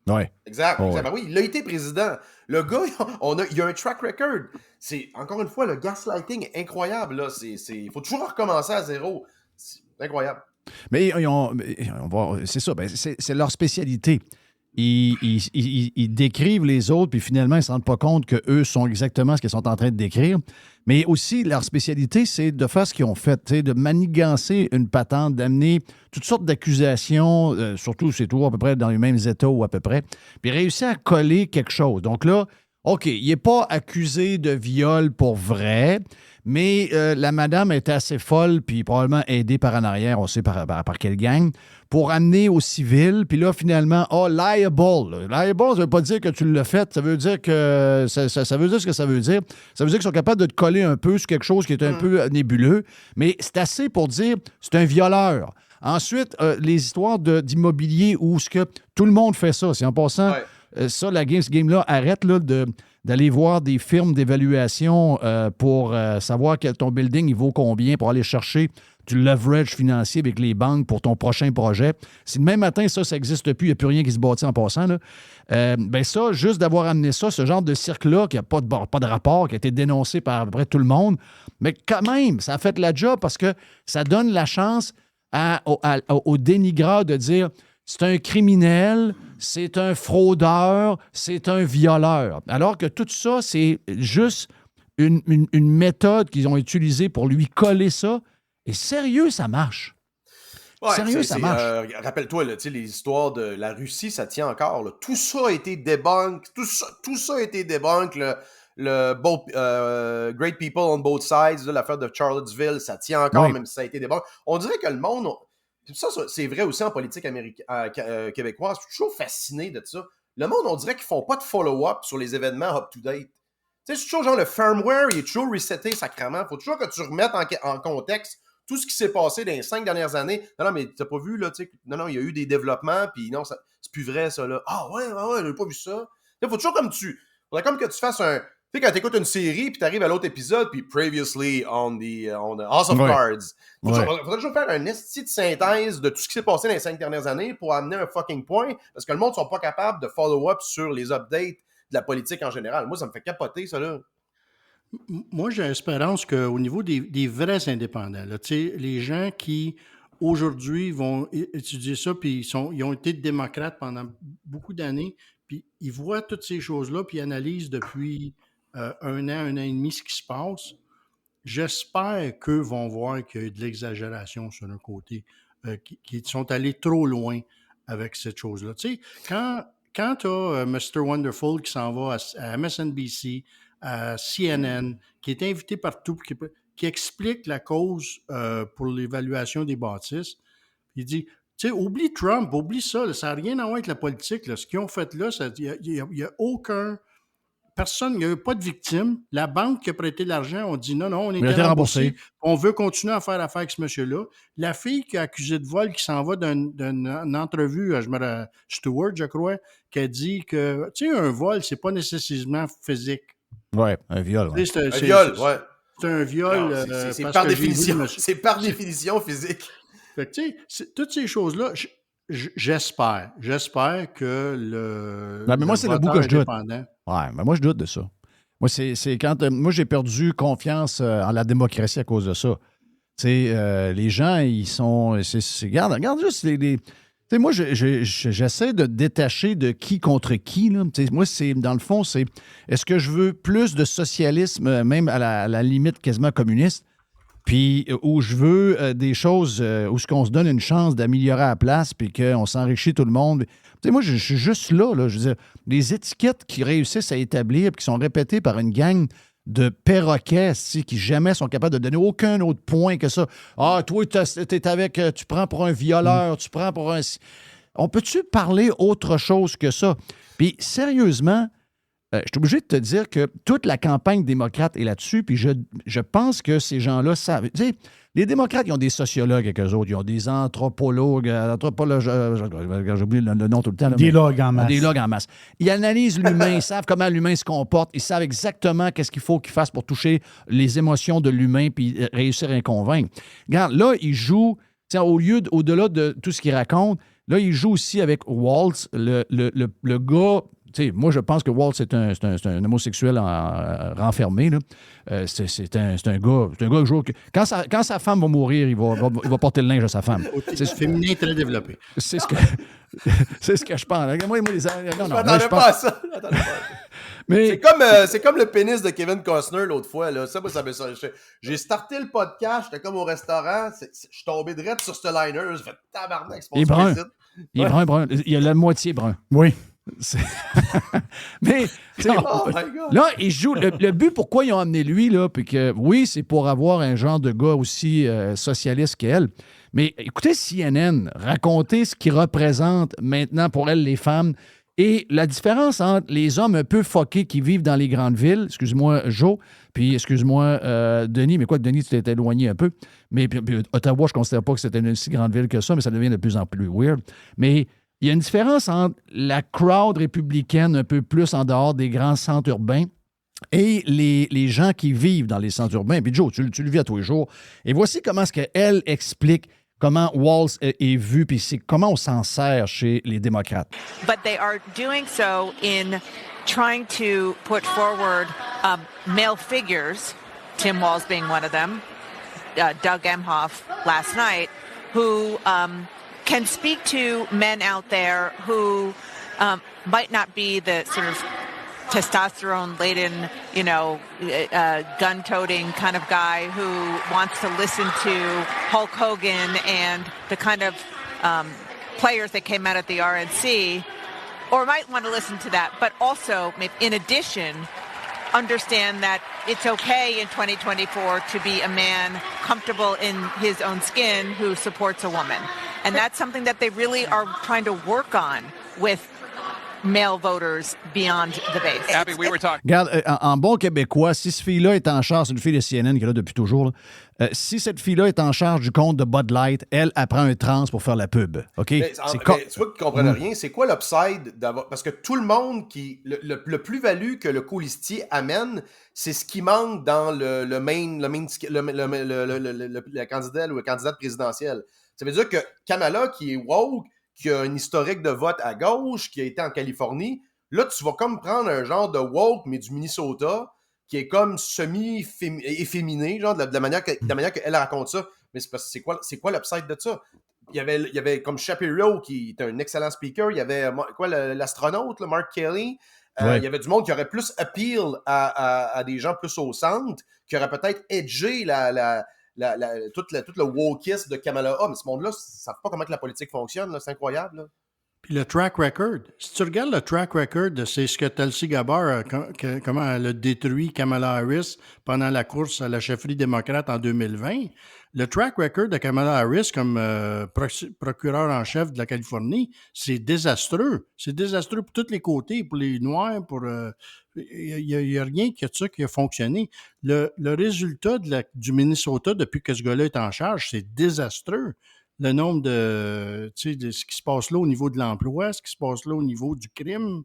Ouais. Exact. Oh, Ben oui, il a été président. Le gars, il a un track record. C'est, encore une fois, le gaslighting est incroyable. Là. Il faut toujours recommencer à zéro. C'est incroyable. Mais c'est ça, ben, c'est leur spécialité. Ils décrivent les autres, puis finalement, ils ne se rendent pas compte qu'eux sont exactement ce qu'ils sont en train de décrire. Mais aussi, leur spécialité, c'est de faire ce qu'ils ont fait, de manigancer une patente, d'amener toutes sortes d'accusations, surtout, c'est tout à peu près dans les mêmes états ou à peu près, puis réussir à coller quelque chose. Donc là, OK, il n'est pas accusé de viol pour vrai, mais la madame était assez folle, puis probablement aidée par en arrière, on sait par quelle gang, pour amener au civil. Puis là, finalement, liable. Liable, ça ne veut pas dire que tu l'as fait. Ça veut dire que ça veut dire ce que ça veut dire. Ça veut dire qu'ils sont capables de te coller un peu sur quelque chose qui est un peu nébuleux. Mais c'est assez pour dire c'est un violeur. Ensuite, les histoires d'immobilier où ce que tout le monde fait ça. C'est en passant... Ouais. Ça, ce game-là, arrête là, d'aller voir des firmes d'évaluation pour savoir que ton building, il vaut combien pour aller chercher du leverage financier avec les banques pour ton prochain projet. Si demain matin, ça n'existe plus, il n'y a plus rien qui se bâtit en passant, là, ben ça, juste d'avoir amené ça, ce genre de cirque-là, qui n'a pas de rapport, qui a été dénoncé par à peu près tout le monde, mais quand même, ça a fait la job parce que ça donne la chance au dénigreur de dire c'est un criminel, c'est un fraudeur, c'est un violeur. Alors que tout ça, c'est juste une méthode qu'ils ont utilisée pour lui coller ça. Et sérieux, ça marche. Ouais, sérieux, ça marche. Rappelle-toi, là, les histoires de la Russie, ça tient encore. Là. Tout ça a été débunk. Tout ça a été débunk. Great People on Both Sides, là, l'affaire de Charlottesville, ça tient encore, même si ça a été débunk. On dirait que le monde... Ça, c'est vrai aussi en politique québécoise. Je suis toujours fasciné de ça. Le monde, on dirait qu'ils font pas de follow-up sur les événements up-to-date. Tu sais, c'est toujours genre le firmware, il est toujours reseté sacrément. Faut toujours que tu remettes en contexte tout ce qui s'est passé dans les 5 dernières années. Non, mais t'as pas vu, là, tu sais. Non, il y a eu des développements, puis non, c'est plus vrai, ça, là. Ah ouais, j'avais pas vu ça. Il faut toujours faudrait comme que tu fasses un... Tu sais, quand t'écoutes une série, puis t'arrives à l'autre épisode, puis previously on the House of Cards. Faudrait toujours faire un esti de synthèse de tout ce qui s'est passé dans les 5 dernières années pour amener un fucking point, parce que le monde ne sont pas capables de follow-up sur les updates de la politique en général. Moi, ça me fait capoter, ça, là. Moi, j'ai l'espérance qu'au niveau des vrais indépendants, là, les gens qui, aujourd'hui, vont étudier ça, puis ils ont été démocrates pendant beaucoup d'années, puis ils voient toutes ces choses-là, puis ils analysent depuis... un an et demi, ce qui se passe, j'espère qu'eux vont voir qu'il y a eu de l'exagération sur un côté, qui sont allés trop loin avec cette chose-là. Tu sais, quand tu as Mr. Wonderful qui s'en va à MSNBC, à CNN, qui est invité partout, qui explique la cause pour l'évaluation des bâtisses, il dit... Tu sais, oublie Trump, oublie ça, ça n'a rien à voir avec la politique. Là. Ce qu'ils ont fait là, il n'y a aucun... Personne, il n'y a eu pas de victime. La banque qui a prêté l'argent, on dit non, on était remboursé. On veut continuer à faire affaire avec ce monsieur-là. La fille qui a accusé de vol, qui s'en va d'une entrevue, Stewart, je crois, qui a dit que, tu sais, un vol, c'est pas nécessairement physique. Oui, un viol. Ouais. C'est un viol. C'est par définition. C'est par définition physique. Fait que, tu sais, toutes ces choses-là, J'espère. J'espère que le, Ben, mais moi, le c'est le bout voteur que je doute. indépendant. Ouais, mais moi, je doute de ça. Moi, c'est quand. Moi, j'ai perdu confiance en la démocratie à cause de ça. Tu sais, les gens, ils sont. Regarde juste les. Tu sais, moi, j'essaie de détacher de qui contre qui. Là. Tu sais, moi, c'est dans le fond, c'est est-ce que je veux plus de socialisme, même à la limite quasiment communiste, puis où je veux des choses où ce qu'on se donne une chance d'améliorer à la place, puis qu'on s'enrichit tout le monde. Tu sais, moi, je suis juste là. Je veux dire, les étiquettes qui réussissent à établir, puis qui sont répétées par une gang de perroquets qui jamais sont capables de donner aucun autre point que ça. Ah, toi, t'es avec, tu prends pour un violeur, tu prends pour un... On peut-tu parler autre chose que ça? Puis, sérieusement, je suis obligé de te dire que toute la campagne démocrate est là-dessus, puis je pense que ces gens-là savent. Tu sais, les démocrates, ils ont des sociologues avec eux autres, ils ont des anthropologues, j'oublie le nom tout le temps. Des logs en masse. Des logs en masse. Ils analysent l'humain, ils savent comment l'humain se comporte, ils savent exactement qu'est-ce qu'il faut qu'ils fassent pour toucher les émotions de l'humain puis réussir à les convaincre. Regarde, là, ils jouent, au-delà de tout ce qu'ils racontent, là, ils jouent aussi avec Waltz, le gars. Tu sais, moi, je pense que Walt, c'est un homosexuel renfermé. Là. C'est un gars quand sa femme va mourir, il va porter le linge à sa femme. C'est féminin très développé. C'est ce que, c'est ce que je pense. Moi, non, je m'attendais pas à ça. Mais... C'est comme le pénis de Kevin Costner l'autre fois. Là. Ça, j'ai starté le podcast, j'étais comme au restaurant, je suis tombé direct sur ce liner. J'ai fait tabarnak, c'est pas Il est brun. Il est ouais. brun. Il a la moitié brun. Oui. Mais là, ils jouent. Le but, pourquoi ils ont amené lui, là, puis que oui, c'est pour avoir un genre de gars aussi socialiste qu'elle. Mais écoutez CNN raconter ce qu'il représente maintenant pour elle, les femmes, et la différence entre les hommes un peu fuckés qui vivent dans les grandes villes, excuse-moi, Joe, puis excuse-moi, Denis, mais quoi, Denis, tu t'es éloigné un peu. Mais puis, Ottawa, je ne considère pas que c'était une si grande ville que ça, mais ça devient de plus en plus weird. Mais il y a une différence entre la crowd républicaine un peu plus en dehors des grands centres urbains et les gens qui vivent dans les centres urbains. Puis Joe, tu le vis à tous les jours. Et voici comment est-ce qu'elle explique comment Walz est vu, puis c'est comment on s'en sert chez les démocrates. But they are doing so in trying to put forward male figures, Tim Walz being one of them, Doug Emhoff last night, who can speak to men out there who might not be the sort of testosterone-laden, gun-toting kind of guy who wants to listen to Hulk Hogan and the kind of players that came out at the RNC, or might want to listen to that, but also, in addition, understand that it's okay in 2024 to be a man comfortable in his own skin who supports a woman. And that's something that they really are trying to work on with male voters beyond the base. Abby, we were talking. Regarde, en bon québécois, si cette fille-là est en charge, c'est une fille de CNN qui est là depuis toujours, là, si cette fille-là est en charge du compte de Bud Light, elle apprend un trans pour faire la pub. OK? Tu vois qu'ils ne comprennent rien. C'est quoi l'upside d'avoir. Parce que tout le monde qui. Le plus-value que le colistier amène, c'est ce qui manque dans le candidat ou le candidate présidentiel. Ça veut dire que Kamala, qui est woke, qui a un historique de vote à gauche, qui a été en Californie, là, tu vas comme prendre un genre de woke, mais du Minnesota, qui est comme semi-efféminé, genre, de la manière qu'elle raconte ça. Mais c'est quoi l'upside de ça? Il y avait comme Shapiro, qui est un excellent speaker. Il y avait l'astronaute, Mark Kelly. Ouais. Il y avait du monde qui aurait plus appeal à des gens plus au centre, qui aurait peut-être edgé tout le wokisme de Kamala. Mais ce monde-là, ils ne savent pas comment que la politique fonctionne. Là. C'est incroyable. Là. Puis le track record. Si tu regardes le track record, c'est ce que Tulsi Gabbard, comment elle a détruit Kamala Harris pendant la course à la chefferie démocrate en 2020. Le track record de Kamala Harris comme procureur en chef de la Californie, c'est désastreux. C'est désastreux pour tous les côtés, pour les Noirs, il n'y a rien que ça qui a fonctionné. Le résultat du Minnesota, depuis que ce gars-là est en charge, c'est désastreux. Le nombre de ce qui se passe là au niveau de l'emploi, ce qui se passe là au niveau du crime,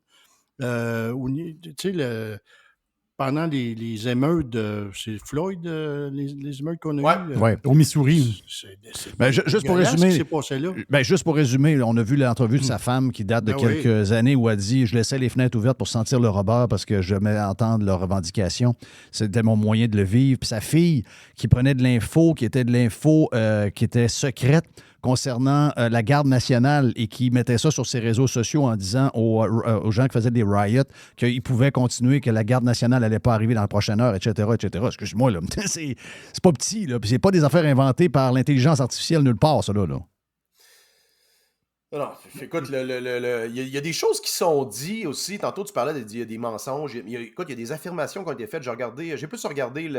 pendant les émeutes, c'est Floyd, les émeutes qu'on a eues. Ouais. Au Missouri. Juste pour résumer, ce qui s'est passé là. juste pour résumer, on a vu l'entrevue de sa femme qui date de quelques années où elle dit « Je laissais les fenêtres ouvertes pour sentir le Robert parce que je m'aimais entendre leurs revendications. C'était mon moyen de le vivre. » Puis sa fille qui prenait de l'info, qui était secrète concernant la garde nationale et qui mettait ça sur ses réseaux sociaux en disant aux gens qui faisaient des riots qu'ils pouvaient continuer, que la garde nationale n'allait pas arriver dans la prochaine heure, etc., etc. Excuse-moi, là, c'est pas petit, là. Puis c'est pas des affaires inventées par l'intelligence artificielle nulle part, ça, là. Non, écoute, il y a des choses qui sont dites aussi. Tantôt, tu parlais des mensonges. Écoute, il y a des affirmations qui ont été faites. J'ai plus regardé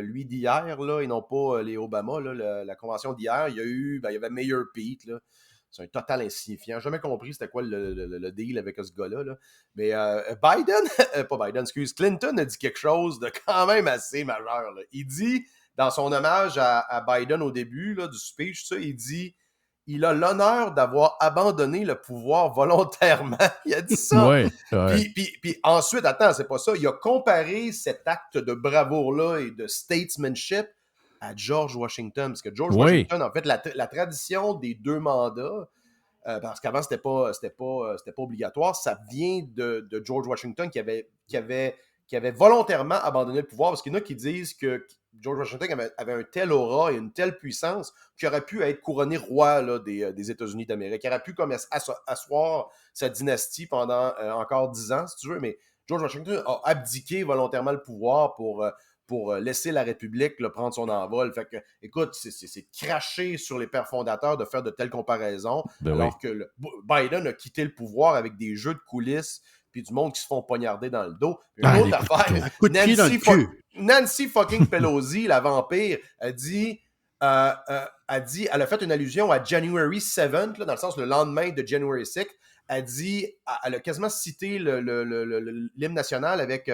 lui d'hier, là, et non pas les Obama, là, la convention d'hier. Il y avait Mayor Pete, là. C'est un total insignifiant. J'ai jamais compris c'était quoi le deal avec ce gars-là. Là. Mais Clinton a dit quelque chose de quand même assez majeur. Là. Il dit, dans son hommage à Biden au début là, du speech, il dit il a l'honneur d'avoir abandonné le pouvoir volontairement. Il a dit ça. Ouais. Puis ensuite, attends, c'est pas ça. Il a comparé cet acte de bravoure-là et de statesmanship à George Washington. Parce que George Washington, en fait, la tradition des 2 mandats, parce qu'avant, c'était pas obligatoire, ça vient de George Washington qui avait volontairement abandonné le pouvoir. Parce qu'il y en a qui disent que George Washington avait un tel aura et une telle puissance qu'il aurait pu être couronné roi là, des États-Unis d'Amérique. Il aurait pu comme asseoir sa dynastie pendant encore 10 ans, si tu veux, mais George Washington a abdiqué volontairement le pouvoir pour laisser la République là, prendre son envol. Fait que, écoute, c'est cracher sur les pères fondateurs de faire de telles comparaisons, alors que Biden a quitté le pouvoir avec des jeux de coulisses puis du monde qui se font poignarder dans le dos. Puis une autre affaire, Nancy fucking Pelosi, la vampire, a dit, elle a fait une allusion à January 7th, là, dans le sens le lendemain de January 6th. Elle a quasiment cité l'hymne national avec, tu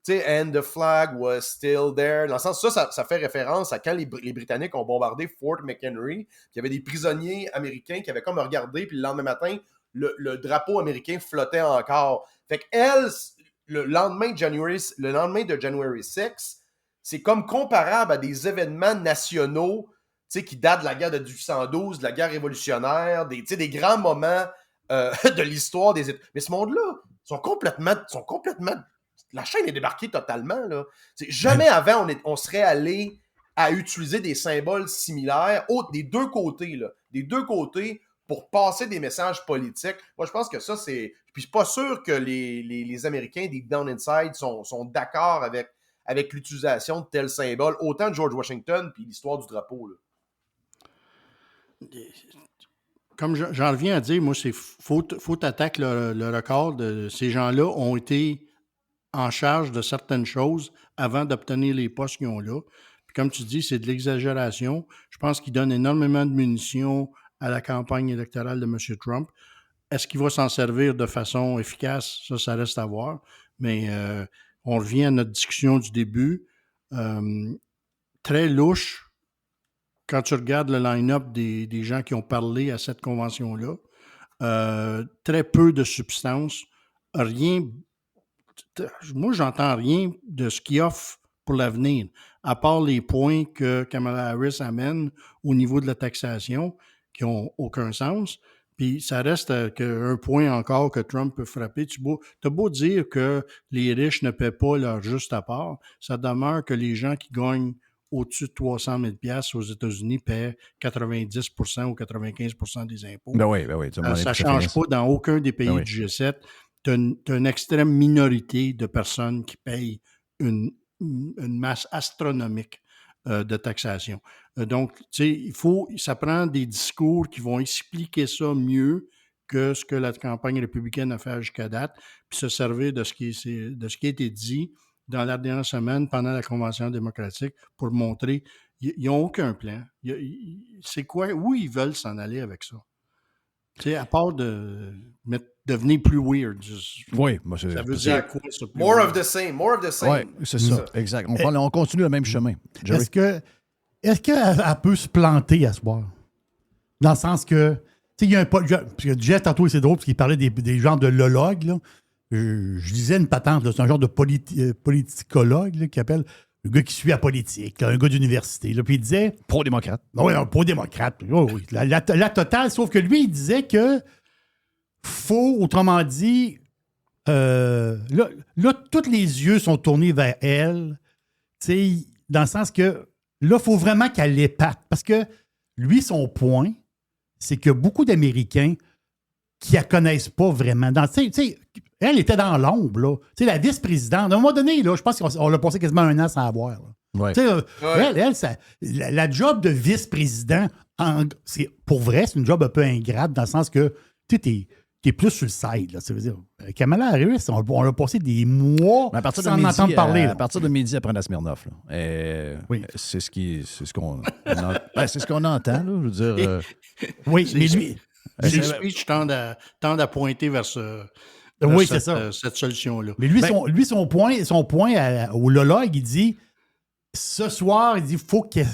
sais, and the flag was still there. Dans le sens, ça fait référence à quand les Britanniques ont bombardé Fort McHenry, puis il y avait des prisonniers américains qui avaient comme regardé, puis le lendemain matin, le drapeau américain flottait encore. Fait qu'elle, le lendemain de January 6, c'est comme comparable à des événements nationaux, tu sais, qui datent de la guerre de 1812, de la guerre révolutionnaire, des grands moments de l'histoire des États. Mais ce monde-là, sont complètement... La chaîne est débarquée totalement, là. Jamais avant, on serait allé à utiliser des symboles similaires des deux côtés, là. Des deux côtés, pour passer des messages politiques. Moi, je pense que ça, c'est... Puis je suis pas sûr que les Américains, deep down inside, sont d'accord avec l'utilisation de tels symboles, autant de George Washington puis l'histoire du drapeau, là. Comme j'en reviens à dire, moi, c'est faut attaquer le record. Ces gens-là ont été en charge de certaines choses avant d'obtenir les postes qu'ils ont là. Puis comme tu dis, c'est de l'exagération. Je pense qu'ils donnent énormément de munitions à la campagne électorale de M. Trump. Est-ce qu'il va s'en servir de façon efficace? Ça reste à voir. Mais on revient à notre discussion du début. Très louche, quand tu regardes le line-up des gens qui ont parlé à cette convention-là. Très peu de substance. Rien. Moi, j'entends rien de ce qu'il offre pour l'avenir, à part les points que Kamala Harris amène au niveau de la taxation, qui n'ont aucun sens. Puis ça reste qu'un point encore que Trump peut frapper. T'as beau dire que les riches ne paient pas leur juste à part, ça demeure que les gens qui gagnent au-dessus de 300 000 $ aux États-Unis paient 90 ou 95 % des impôts. Ben oui. Ça ne change pas dans aucun des pays du G7. Tu as une extrême minorité de personnes qui payent une masse astronomique de taxation. Donc, tu sais, ça prend des discours qui vont expliquer ça mieux que ce que la campagne républicaine a fait jusqu'à date, puis se servir de ce qui a été dit dans la dernière semaine pendant la Convention démocratique pour montrer qu'ils n'ont aucun plan. C'est quoi? Où ils veulent s'en aller avec ça? Tu sais, à part de devenir plus weird. Oui, ça veut dire quoi, ça? More of the same. Oui, c'est ça, exact. On continue le même chemin. Est-ce qu'elle peut se planter à ce soir? Dans le sens que, tu sais, il y a un... Parce que Jeff, tantôt, c'est drôle, parce qu'il parlait des genres de lologues, là. je lisais une patente, là, c'est un genre de politicologue là, qui appelle le gars qui suit la politique, là, un gars d'université. Là, puis il disait... Pro-démocrate. Oui, pro-démocrate. Oh, oui, la totale, sauf que lui, il disait que faut, autrement dit, là, tous les yeux sont tournés vers elle, dans le sens que là, il faut vraiment qu'elle l'épate. Parce que lui, son point, c'est que beaucoup d'Américains qui la connaissent pas vraiment. Elle était dans l'ombre, là. La vice-présidente, à un moment donné, là, je pense qu'on l'a passé quasiment un an sans la voir. Ouais. La job de vice-président, pour vrai, c'est une job un peu ingrate dans le sens que tu es plus sur le side. Là, ça veut dire, Kamala Harris, on l'a passé des mois sans en entendre parler. À partir de midi, après la Smirnoff. Oui. C'est ce qu'on entend. Là, je veux dire, oui, mais lui... Les speeches tendent à pointer vers cette solution-là. Mais lui, son point au Lologue, il dit ce soir, il dit faut qu'elle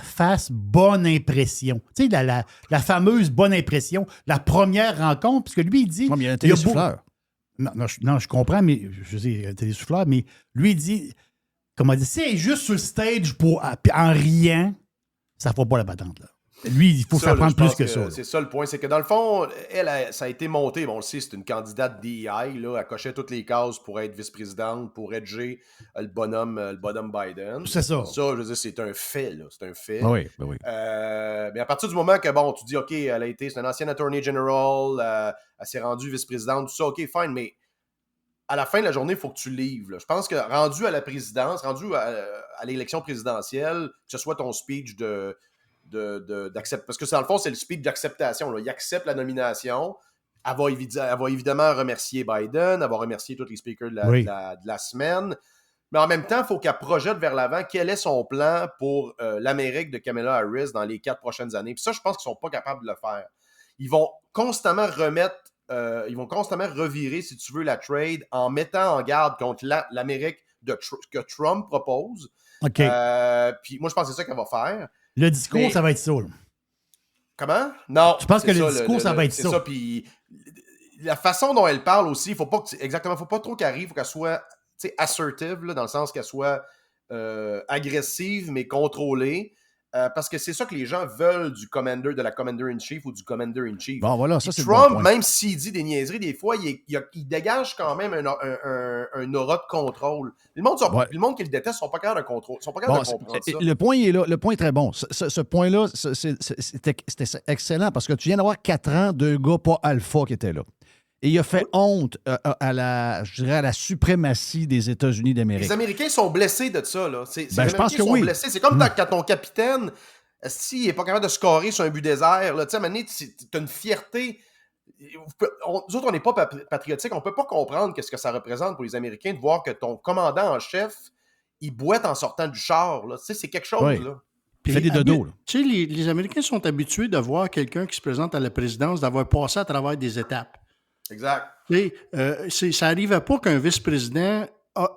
fasse bonne impression. Tu sais, la fameuse bonne impression, la première rencontre, parce que lui, il dit. Il y a un télésouffleur. Non, je comprends, mais je sais, un télésouffleur, mais lui, il dit, comment dire, si elle est juste sur le stage en riant, ça ne fera pas la patente, là. Lui, il faut s'apprendre plus que ça. C'est ça le point. C'est que dans le fond, ça a été monté. Bon, on le sait, c'est une candidate DEI. Là, elle cochait toutes les cases pour être vice-présidente, pour edger le bonhomme Biden. C'est ça. Ça, je veux dire, c'est un fait. Là. C'est un fait. Oui, oui. Mais à partir du moment que, bon, tu dis, OK, c'est une ancienne attorney general, elle s'est rendue vice-présidente, tout ça, OK, fine, mais à la fin de la journée, il faut que tu livres. Là. Je pense que rendu à la présidence, rendu à l'élection présidentielle, que ce soit ton speech d'accepter. Parce que dans le fond, c'est le speech d'acceptation. Là. Il accepte la nomination. Elle va évidemment remercier Biden. Elle va remercier tous les speakers de la semaine. Mais en même temps, il faut qu'elle projette vers l'avant quel est son plan pour l'Amérique de Kamala Harris dans les 4 prochaines années. Puis ça, je pense qu'ils ne sont pas capables de le faire. Ils vont constamment revirer, si tu veux, la trade en mettant en garde contre l'Amérique que Trump propose. OK. Puis moi, je pense que c'est ça qu'elle va faire. Le discours, ça va être ça. Là. Comment? Non. Je pense que le discours, ça va être ça. C'est ça. Puis la façon dont elle parle aussi, il faut pas trop qu'elle arrive, il faut qu'elle soit assertive, là, dans le sens qu'elle soit agressive, mais contrôlée. Parce que c'est ça que les gens veulent de la Commander-in-Chief ou du Commander-in-Chief. Bon, voilà, ça, c'est Trump, le bon même s'il dit des niaiseries, des fois, il dégage quand même un aura de contrôle. Le monde qui le déteste ne sont pas capables de comprendre ça. Le point est là. Le point est très bon. Ce point-là, c'était excellent parce que tu viens d'avoir 4 ans d'un gars pas alpha qui était là. Et il a fait honte à la suprématie des États-Unis d'Amérique. Les Américains sont blessés de ça. Là. Je pense que oui. Blessés. C'est comme quand ton capitaine, s'il n'est pas capable de scorer sur un but désert, là, à un moment donné, tu as une fierté. Nous autres, on n'est pas patriotiques. On ne peut pas comprendre ce que ça représente pour les Américains de voir que ton commandant en chef, il boite en sortant du char. Là. C'est quelque chose. Oui. Là. Il fait des dodos. Tu sais, les Américains sont habitués de voir quelqu'un qui se présente à la présidence, d'avoir passé à travers des étapes. Exact. Ça n'arrivait pas qu'un vice-président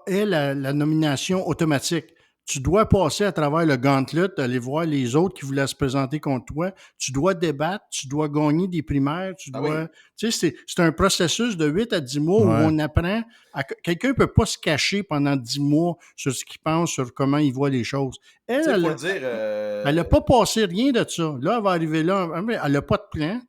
ait la nomination automatique. Tu dois passer à travers le gauntlet, aller voir les autres qui voulaient se présenter contre toi. Tu dois débattre, tu dois gagner des primaires. C'est un processus de 8 à 10 mois où on apprend. Quelqu'un ne peut pas se cacher pendant 10 mois sur ce qu'il pense, sur comment il voit les choses. Elle n'a pas passé rien de ça. Là, elle va arriver là. Elle n'a pas de plan.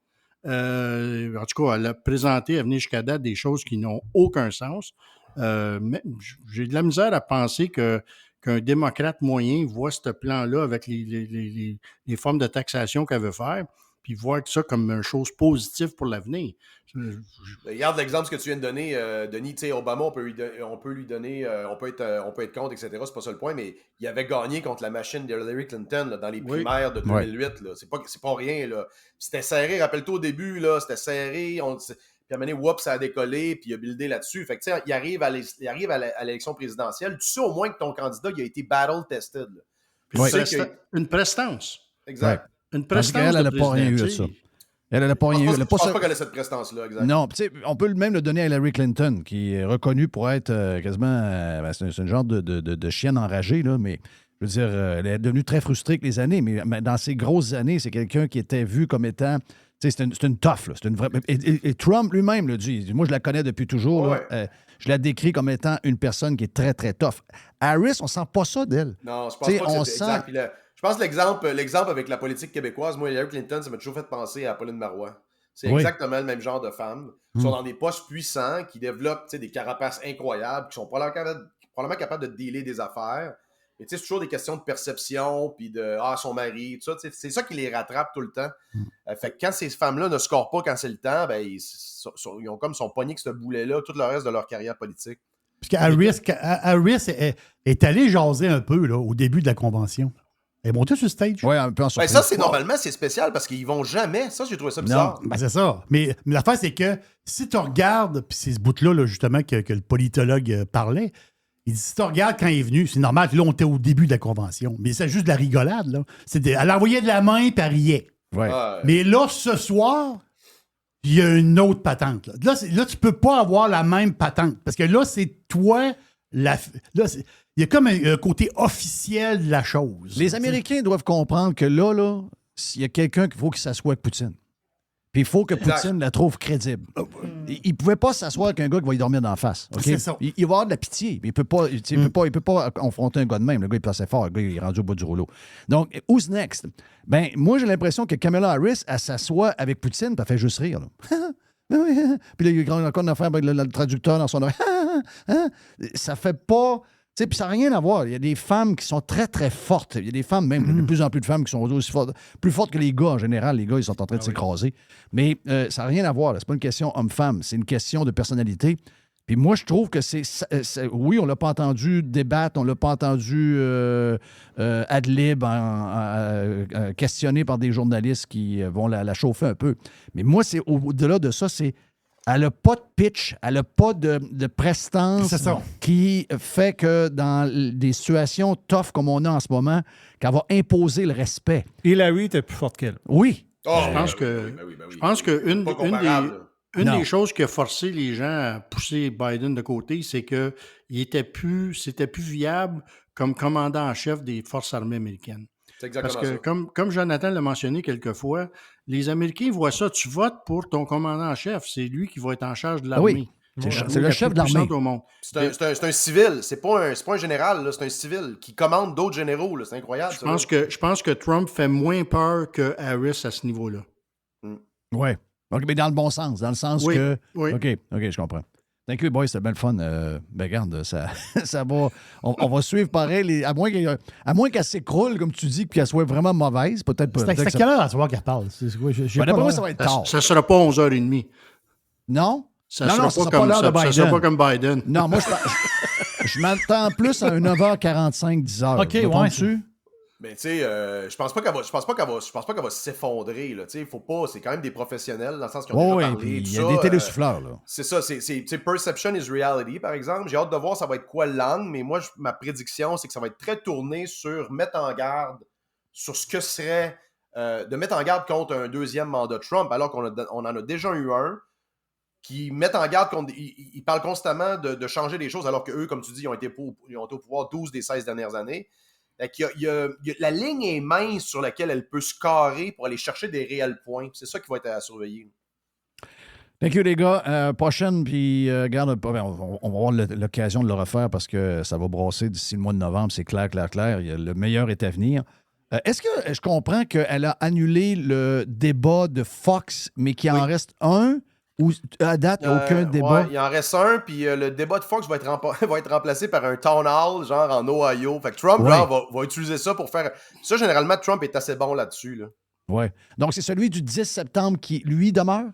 En tout cas, elle a présenté à venir jusqu'à date des choses qui n'ont aucun sens. Mais j'ai de la misère à penser qu'un démocrate moyen voit ce plan-là avec les formes de taxation qu'elle veut faire, puis voir ça comme une chose positive pour l'avenir. Regarde l'exemple que tu viens de donner, Denis. Obama, on peut lui donner, on peut être contre, etc. C'est pas ça le point, mais il avait gagné contre la machine d'Hillary Clinton là, dans les primaires de 2008. Là. C'est pas rien. Là. C'était serré, rappelle-toi au début, là, c'était serré. Puis à un moment donné, ça a décollé, puis il a buildé là-dessus. Fait que, il arrive à l'élection présidentielle. Tu sais au moins que ton candidat il a été battle-tested. Une prestance. Exact. Une prestance. Elle n'a pas rien eu de ça. Elle n'a pas rien eu. Je pense pas qu'elle a cette prestance-là, exact. Non, on peut même le donner à Hillary Clinton, qui est reconnue pour être quasiment... c'est un genre de chienne enragée, là, mais je veux dire, elle est devenue très frustrée avec les années, mais dans ses grosses années, c'est quelqu'un qui était vu comme étant C'est une tough. Là. C'est une vraie... et Trump lui-même le dit. Moi, je la connais depuis toujours. Ouais. Là. Je la décris comme étant une personne qui est très, très tough. Harris, on sent pas ça d'elle. Non, je pense pas que c'est exact. Puis je pense que l'exemple avec la politique québécoise, moi, Hillary Clinton, ça m'a toujours fait penser à Pauline Marois. C'est exactement le même genre de femmes qui sont dans des postes puissants, qui développent des carapaces incroyables, qui sont probablement capables de dealer des affaires. Mais c'est toujours des questions de perception, puis de son mari, tout ça. C'est ça qui les rattrape tout le temps. Fait que quand ces femmes-là ne scorent pas quand c'est le temps, ben, ils ont comme son poignet que ce boulet-là tout le reste de leur carrière politique. Parce qu'Harris est allé jaser un peu là, au début de la convention. Elle est montée sur le stage. Oui, un peu en surprise. Ça, normalement, c'est spécial parce qu'ils vont jamais. Ça, j'ai trouvé ça bizarre. Non, c'est ça. Mais l'affaire, c'est que si tu regardes, puis c'est ce bout-là, là, justement, que le politologue parlait, il dit, si tu regardes quand il est venu, c'est normal, puis là, on était au début de la convention. Mais c'est juste de la rigolade, là. Elle envoyait de la main, puis elle riait. Ouais. Mais là, ce soir, il y a une autre patente. Là, tu peux pas avoir la même patente. Parce que là, c'est toi... il y a comme un côté officiel de la chose. Les Américains doivent comprendre que là, s'il y a quelqu'un qu'il faut qu'il s'assoie avec Poutine. Puis il faut que Poutine la trouve crédible. Il ne pouvait pas s'asseoir avec un gars qui va lui dormir d'en face. Okay? C'est ça. Il va avoir de la pitié. Mais il peut pas confronter un gars de même. Le gars, il est assez fort. Le gars, il est rendu au bout du rouleau. Donc, who's next? Ben, moi, j'ai l'impression que Kamala Harris, elle s'assoit avec Poutine, puis elle fait juste rire. Puis là, il y a encore une affaire avec le traducteur dans son oreille. Ça fait pas... Puis ça n'a rien à voir. Il y a des femmes qui sont très, très fortes. Il y a des femmes, même de plus en plus de femmes qui sont aussi fortes, plus fortes que les gars en général. Les gars, ils sont en train de s'écraser. Mais ça n'a rien à voir. C'est pas une question homme-femme. C'est une question de personnalité. Puis moi, je trouve que oui, on l'a pas entendu débattre, on l'a pas entendu ad lib, questionné par des journalistes qui vont la chauffer un peu. Mais moi, c'est au-delà de ça, c'est elle n'a pas de pitch, elle n'a pas de prestance qui fait que dans des situations tough comme on a en ce moment, qu'elle va imposer le respect. Hillary était plus forte qu'elle. Oui. Je pense qu'une des choses qui a forcé les gens à pousser Biden de côté, c'est que c'était plus viable comme commandant en chef des forces armées américaines. C'est exactement Parce que, ça. comme Jonathan l'a mentionné quelques fois, les Américains voient ça. Tu votes pour ton commandant en chef. C'est lui qui va être en charge de l'armée. Oui, c'est le chef de l'armée. Au monde. C'est un civil. C'est pas un général. Là. C'est un civil qui commande d'autres généraux. Là. C'est incroyable. Je pense que Trump fait moins peur que Harris à ce niveau-là. Oui. Mais dans le bon sens. Dans le sens que... Oui. OK, je comprends. Thank you, boys, c'était bien le fun. Regarde, ça va. On va suivre pareil. À moins qu'elle s'écroule, comme tu dis, qu'elle soit vraiment mauvaise, peut-être pas. C'est à quelle heure à savoir qu'elle parle? D'après moi, ça va être tard. Ça ne sera pas 11h30. Non? Ça ne sera pas comme Biden. Non, moi, je m'attends plus à un 9h45, 10h. OK, ouais. Mais tu sais, je pense pas qu'elle va s'effondrer. Faut pas. C'est quand même des professionnels dans le sens qu'ils ont déjà parlé. Il y a des télésouffleurs. Là. C'est ça. C'est perception is reality, par exemple. J'ai hâte de voir ça va être quoi l'angle, mais moi, ma prédiction, c'est que ça va être très tourné sur mettre en garde sur ce que serait de mettre en garde contre un deuxième mandat Trump, alors qu'on en a déjà eu un qui met en garde contre. Ils parlent constamment de changer des choses, alors qu'eux, comme tu dis, ils ont été au pouvoir 12 des 16 dernières années. La ligne est mince sur laquelle elle peut se carrer pour aller chercher des réels points. C'est ça qui va être à surveiller. Thank you, les gars. Prochaine, puis regarde, on va avoir l'occasion de le refaire parce que ça va brasser d'ici le mois de novembre. C'est clair. Le meilleur est à venir. Est-ce que je comprends qu'elle a annulé le débat de Fox, mais qu'il en reste un? Ou à date, il n'y a aucun débat? Ouais, il en reste un, puis le débat de Fox va être remplacé par un town hall, genre en Ohio. Fait que Trump va utiliser ça pour faire... Ça, généralement, Trump est assez bon là-dessus. Là. Oui. Donc, c'est celui du 10 septembre qui, lui, demeure?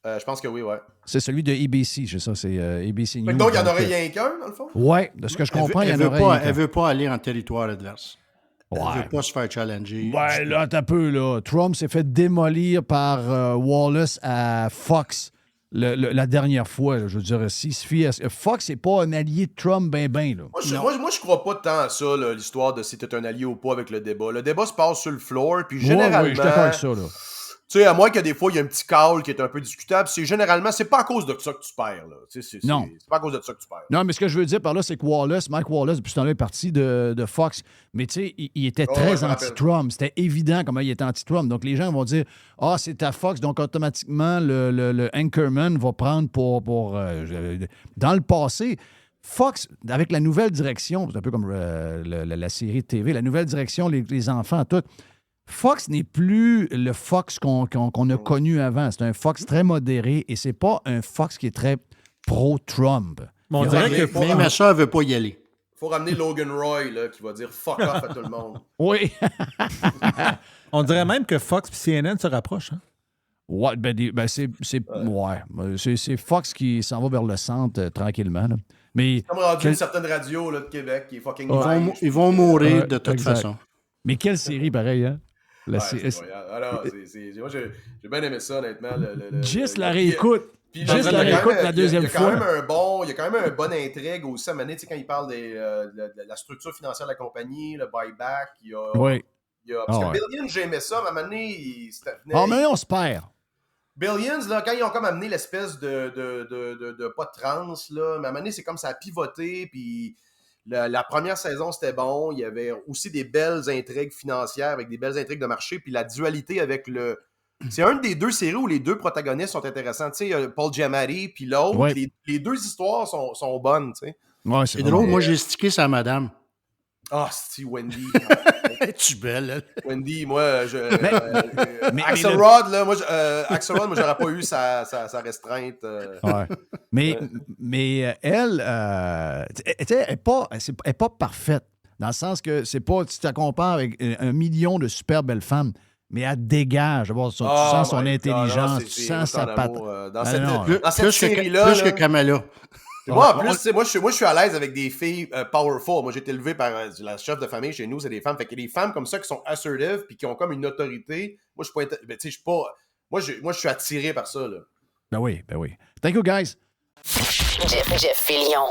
Je pense que oui, ouais. C'est celui de ABC, c'est ça, c'est ABC News. Donc, il n'y en aurait rien qu'un, dans le fond? Oui, de ce que je comprends, il y en aurait rien qu'un. Elle ne veut pas aller en territoire adverse. Ouais. Elle ne veut pas se faire challenger. Ouais, là, t'as peu, là. Trump s'est fait démolir par Wallace à Fox la dernière fois. Là, je veux dire, Fox n'est pas un allié de Trump, ben, là. Moi, je crois pas tant à ça, là, l'histoire de si t'es un allié ou pas avec le débat. Le débat se passe sur le floor, puis Oui, généralement... je suis d'accord avec ça, là. Tu sais, à moins que des fois, il y a un petit call qui est un peu discutable, généralement, c'est pas à cause de ça que tu perds. Là. Non. C'est pas à cause de ça que tu perds. Non, mais ce que je veux dire par là, c'est que Mike Wallace, depuis ce temps-là, est parti de Fox. Mais tu sais, il était très anti-Trump. C'était évident comment il était anti-Trump. Donc, les gens vont dire c'est à Fox, donc automatiquement, le anchorman va prendre pour dans le passé, Fox, avec la nouvelle direction, c'est un peu comme la série de TV, la nouvelle direction, les enfants, tout. Fox n'est plus le Fox qu'on a connu avant. C'est un Fox très modéré et c'est pas un Fox qui est très pro-Trump. On dirait que même à ça, elle ne veut pas y aller. Il faut ramener Logan Roy là, qui va dire fuck off à tout le monde. Oui. On dirait même que Fox et CNN se rapprochent. Hein? Ouais, c'est Fox qui s'en va vers le centre tranquillement. Là. Mais comme rendu une certaine radio là, de Québec qui est fucking ils vont mourir de toute façon. Mais quelle série pareil, hein? C'est moi, j'ai bien aimé ça, honnêtement. Juste la réécoute. Juste la réécoute la deuxième fois. Il y a quand même un bon intrigue aussi à mener, quand il parle de la structure financière de la compagnie, le buyback. Parce que Billions, j'aimais ça, mais à un moment donné, mais on se perd. Billions, là, quand ils ont comme amené l'espèce de pas de trans, là, mais à un moment donné, c'est comme ça a pivoté, puis la première saison, c'était bon. Il y avait aussi des belles intrigues financières avec des belles intrigues de marché, puis la dualité avec le... C'est une des deux séries où les deux protagonistes sont intéressants. Tu sais, Paul Giamatti, puis l'autre, les deux histoires sont bonnes, tu sais. Ouais, c'est drôle, moi, j'ai stické sa madame. C'est Wendy. Es-tu belle, elle? Wendy, moi, Axelrod, là, moi, j'aurais pas eu sa restreinte. Mais elle, elle n'est pas parfaite. Dans le sens que c'est pas, tu la compares avec 1 million de super belles femmes, mais elle dégage. Tu sens son intelligence, tu sens sa patte. Dans cette série-là. Plus que Kamala. Moi, en plus, moi, je suis à l'aise avec des filles powerful. Moi, j'ai été élevé par la chef de famille chez nous, c'est des femmes. Fait qu'il y a des femmes comme ça qui sont assertives puis qui ont comme une autorité. Moi, je suis pas. Moi, je suis attiré par ça, là. Ben oui. Thank you, guys. Jeff Fillion.